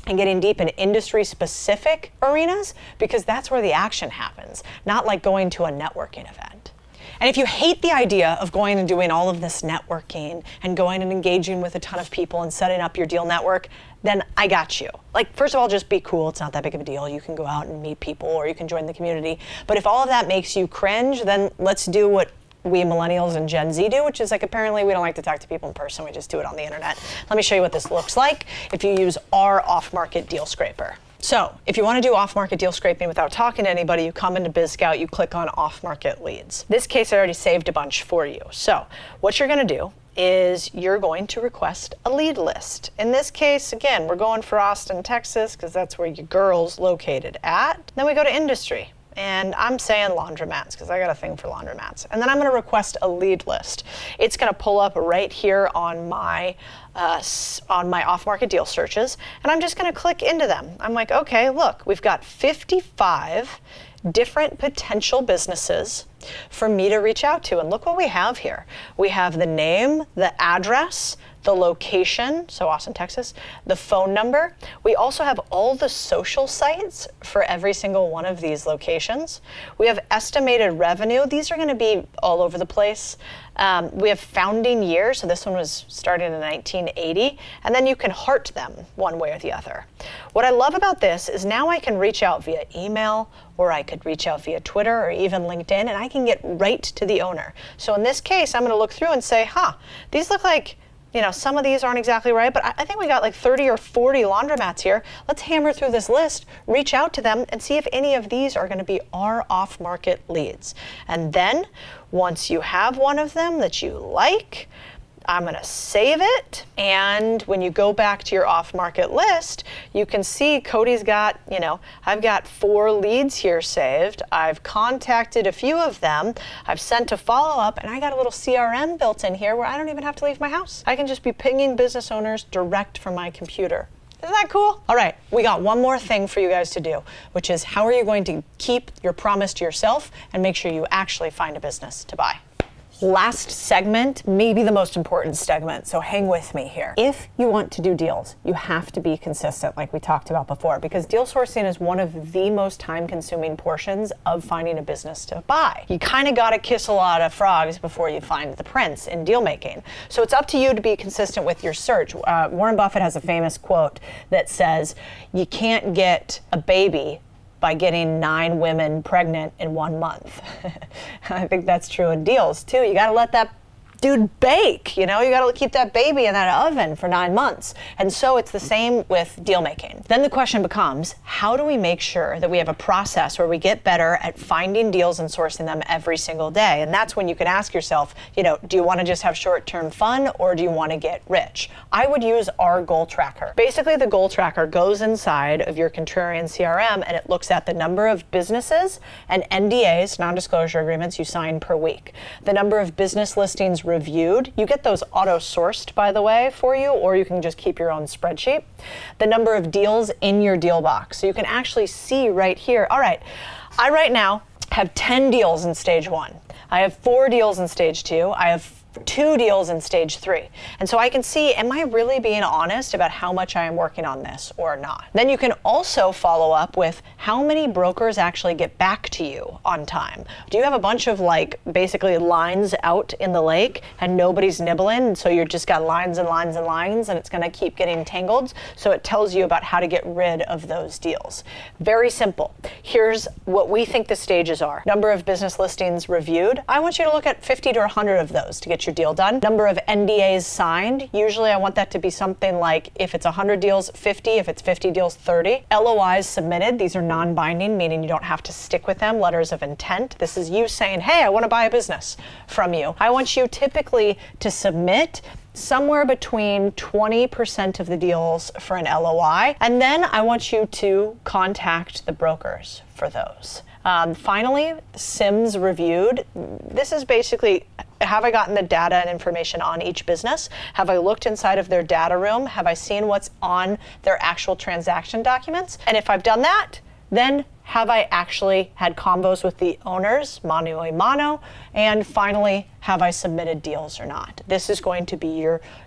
and getting deep in industry-specific arenas, because that's where the action happens, not like going to a networking event. And if you hate the idea of going and doing all of this networking and going and engaging with a ton of people and setting up your deal network, then I got you. First of all, just be cool. It's not that big of a deal. You can go out and meet people, or you can join the community. But if all of that makes you cringe, then let's do what we millennials and Gen Z do, which is apparently we don't like to talk to people in person. We just do it on the internet. Let me show you what this looks like if you use our off-market deal scraper. So if you want to do off-market deal scraping without talking to anybody, you come into Bizscout, you click on off-market leads. This case, I already saved a bunch for you. So what you're going to do is you're going to request a lead list. In this case, again, we're going for Austin, Texas, because that's where your girl's located at. Then we go to industry. And I'm saying laundromats, because I got a thing for laundromats. And then I'm going to request a lead list. It's going to pull up right here on my off-market deal searches, and I'm just going to click into them. I'm like, okay, look, we've got 55 different potential businesses for me to reach out to. And look what we have here. We have the name, the address, the location, so Austin, Texas, the phone number. We also have all the social sites for every single one of these locations. We have estimated revenue. These are going to be all over the place. We have founding year, so this one was started in 1980, and then you can heart them one way or the other. What I love about this is now I can reach out via email, or I could reach out via Twitter or even LinkedIn, and I can get right to the owner. So in this case, I'm going to look through and say, these look like, some of these aren't exactly right, but I think we got 30 or 40 laundromats here. Let's hammer through this list, reach out to them, and see if any of these are going to be our off-market leads. And then once you have one of them that you like, I'm going to save it. And when you go back to your off-market list, you can see Codie's got, I've got 4 leads here saved. I've contacted a few of them. I've sent a follow-up, and I got a little CRM built in here where I don't even have to leave my house. I can just be pinging business owners direct from my computer. Isn't that cool? All right, we got one more thing for you guys to do, which is how are you going to keep your promise to yourself and make sure you actually find a business to buy? Last segment, maybe the most important segment, so hang with me here. If you want to do deals, you have to be consistent, like we talked about before, because deal sourcing is one of the most time-consuming portions of finding a business to buy. You kind of got to kiss a lot of frogs before you find the prince in deal making. So it's up to you to be consistent with your search. Warren Buffett has a famous quote that says, you can't get a baby by getting 9 women pregnant in 1 month. I think that's true in deals too. You got to let that dude, bake. You gotta keep that baby in that oven for 9 months. And so it's the same with deal making. Then the question becomes, how do we make sure that we have a process where we get better at finding deals and sourcing them every single day? And that's when you can ask yourself, do you want to just have short-term fun, or do you want to get rich? I would use our goal tracker. Basically, the goal tracker goes inside of your Contrarian CRM and it looks at the number of businesses and NDAs, non-disclosure agreements, you sign per week. The number of business listings reviewed. You get those auto-sourced, by the way, for you, or you can just keep your own spreadsheet. The number of deals in your deal box. So you can actually see right here, all right, I right now have 10 deals in stage 1. I have 4 deals in stage 2. I have 2 deals in stage 3. And so I can see, am I really being honest about how much I am working on this or not? Then you can also follow up with how many brokers actually get back to you on time. Do you have a bunch of basically lines out in the lake and nobody's nibbling? And so you're just got lines and lines and lines and it's gonna keep getting tangled. So it tells you about how to get rid of those deals. Very simple. Here's what we think the stages are. Number of business listings reviewed. I want you to look at 50 to 100 of those to get your deal done. Number of NDAs signed. Usually I want that to be something like, if it's 100 deals, 50. If it's 50 deals, 30. LOIs submitted. These are non-binding, meaning you don't have to stick with them. Letters of intent. This is you saying, hey, I want to buy a business from you. I want you typically to submit somewhere between 20% of the deals for an LOI. And then I want you to contact the brokers for those. Finally, SIMs reviewed. This is basically, have I gotten the data and information on each business? Have I looked inside of their data room? Have I seen what's on their actual transaction documents? And if I've done that, then have I actually had combos with the owners, mano a mano? And finally, have I submitted deals or not? This is going to be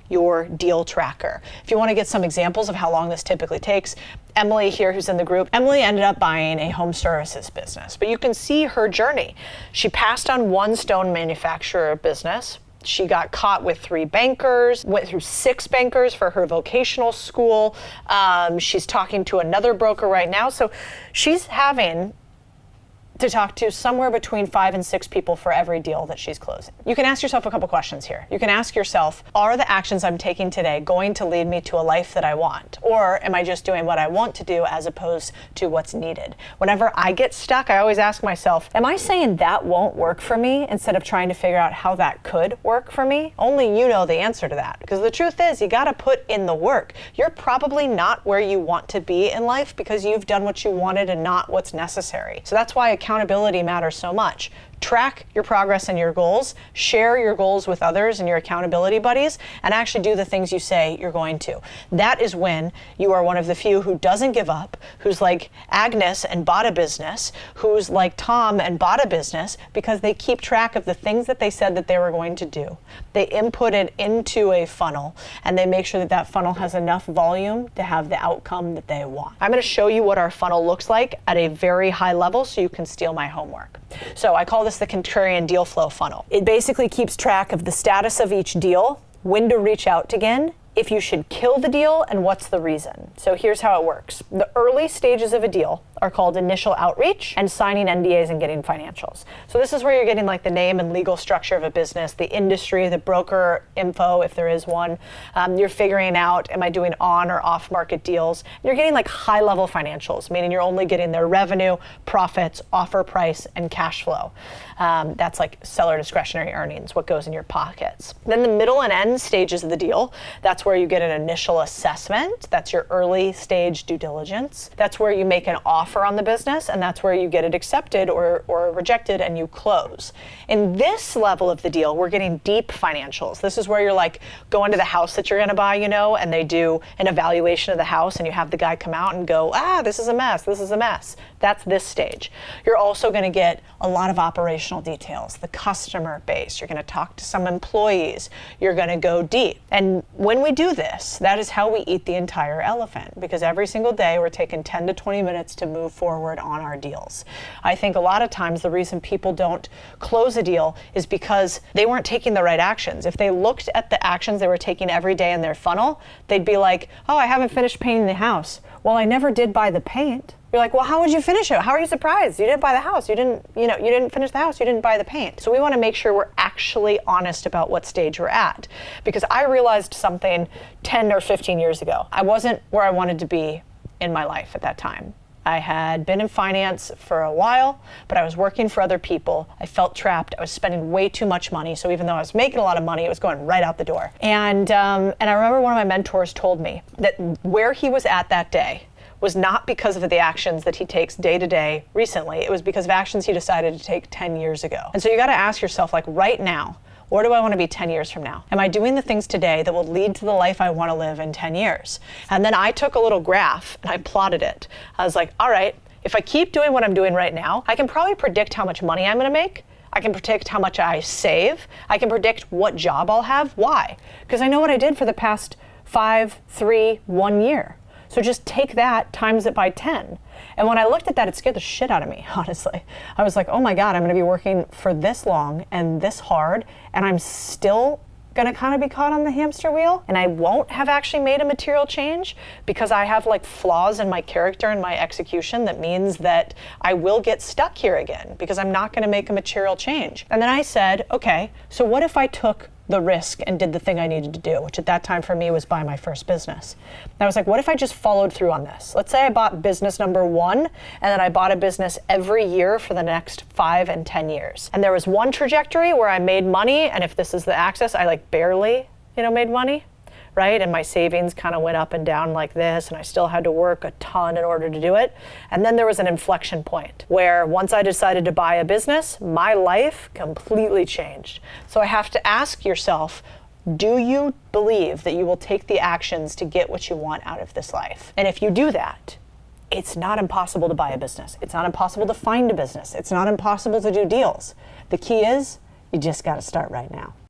your deal tracker. If you want to get some examples of how long this typically takes, Emily here, who's in the group, Emily ended up buying a home services business, but you can see her journey. She passed on one stone manufacturer business. She got caught with 3 bankers, went through 6 bankers for her vocational school. She's talking to another broker right now. So she's having to talk to somewhere between 5 and 6 people for every deal that she's closing. You can ask yourself a couple questions here. You can ask yourself, are the actions I'm taking today going to lead me to a life that I want? Or am I just doing what I want to do as opposed to what's needed? Whenever I get stuck, I always ask myself, am I saying that won't work for me instead of trying to figure out how that could work for me? Only you know the answer to that. Because the truth is, you gotta put in the work. You're probably not where you want to be in life because you've done what you wanted and not what's necessary. So that's why accountability matters so much. Track your progress and your goals, share your goals with others and your accountability buddies, and actually do the things you say you're going to. That is when you are one of the few who doesn't give up, who's like Agnes and bought a business, who's like Tom and bought a business, because they keep track of the things that they said that they were going to do. They input it into a funnel, and they make sure that that funnel has enough volume to have the outcome that they want. I'm going to show you what our funnel looks like at a very high level so you can steal my homework. So I call this the Contrarian Deal Flow Funnel. It basically keeps track of the status of each deal, when to reach out again, if you should kill the deal, and what's the reason. So here's how it works. The early stages of a deal are called initial outreach and signing NDAs and getting financials. So this is where you're getting like the name and legal structure of a business, the industry, the broker info, if there is one. You're figuring out, am I doing on or off market deals? You're getting like high level financials, meaning you're only getting their revenue, profits, offer price, and cash flow. That's like seller discretionary earnings, what goes in your pockets. Then the middle and end stages of the deal, that's where you get an initial assessment. That's your early stage due diligence. That's where you make an offer on the business, and that's where you get it accepted or rejected and you close. In this level of the deal, we're getting deep financials. This is where you're like going to the house that you're gonna buy, and they do an evaluation of the house and you have the guy come out and go, this is a mess, this is a mess. That's this stage. You're also gonna get a lot of operational details, the customer base. You're gonna talk to some employees. You're gonna go deep. And when we do this, that is how we eat the entire elephant, because every single day we're taking 10 to 20 minutes to move forward on our deals. I think a lot of times the reason people don't close a deal is because they weren't taking the right actions. If they looked at the actions they were taking every day in their funnel, they'd be like, I haven't finished painting the house. Well, I never did buy the paint. You're like, well, how would you finish it? How are you surprised? You didn't buy the house. You didn't finish the house. You didn't buy the paint. So we want to make sure we're actually honest about what stage we're at. Because I realized something 10 or 15 years ago. I wasn't where I wanted to be in my life at that time. I had been in finance for a while, but I was working for other people. I felt trapped. I was spending way too much money. So even though I was making a lot of money, it was going right out the door. And I remember one of my mentors told me that where he was at that day was not because of the actions that he takes day to day recently. It was because of actions he decided to take 10 years ago. And so you got to ask yourself, like, right now, where do I want to be 10 years from now? Am I doing the things today that will lead to the life I want to live in 10 years? And then I took a little graph and I plotted it. I was like, all right, if I keep doing what I'm doing right now, I can probably predict how much money I'm going to make. I can predict how much I save. I can predict what job I'll have. Why? Because I know what I did for the past 5, 3, 1 year. So just take that, times it by 10. And when I looked at that, it scared the shit out of me, honestly. I was like, oh my God, I'm gonna be working for this long and this hard, and I'm still gonna kind of be caught on the hamster wheel, and I won't have actually made a material change because I have like flaws in my character and my execution that means that I will get stuck here again because I'm not gonna make a material change. And then I said, okay, so what if I took the risk and did the thing I needed to do, which at that time for me was buy my first business. And I was like, what if I just followed through on this? Let's say I bought business number 1, and then I bought a business every year for the next 5 and 10 years. And there was one trajectory where I made money, and if this is the axis, I like barely, made money, right? And my savings kind of went up and down like this, and I still had to work a ton in order to do it. And then there was an inflection point where once I decided to buy a business, my life completely changed. So I have to ask yourself, do you believe that you will take the actions to get what you want out of this life? And if you do that, it's not impossible to buy a business. It's not impossible to find a business. It's not impossible to do deals. The key is, you just got to start right now.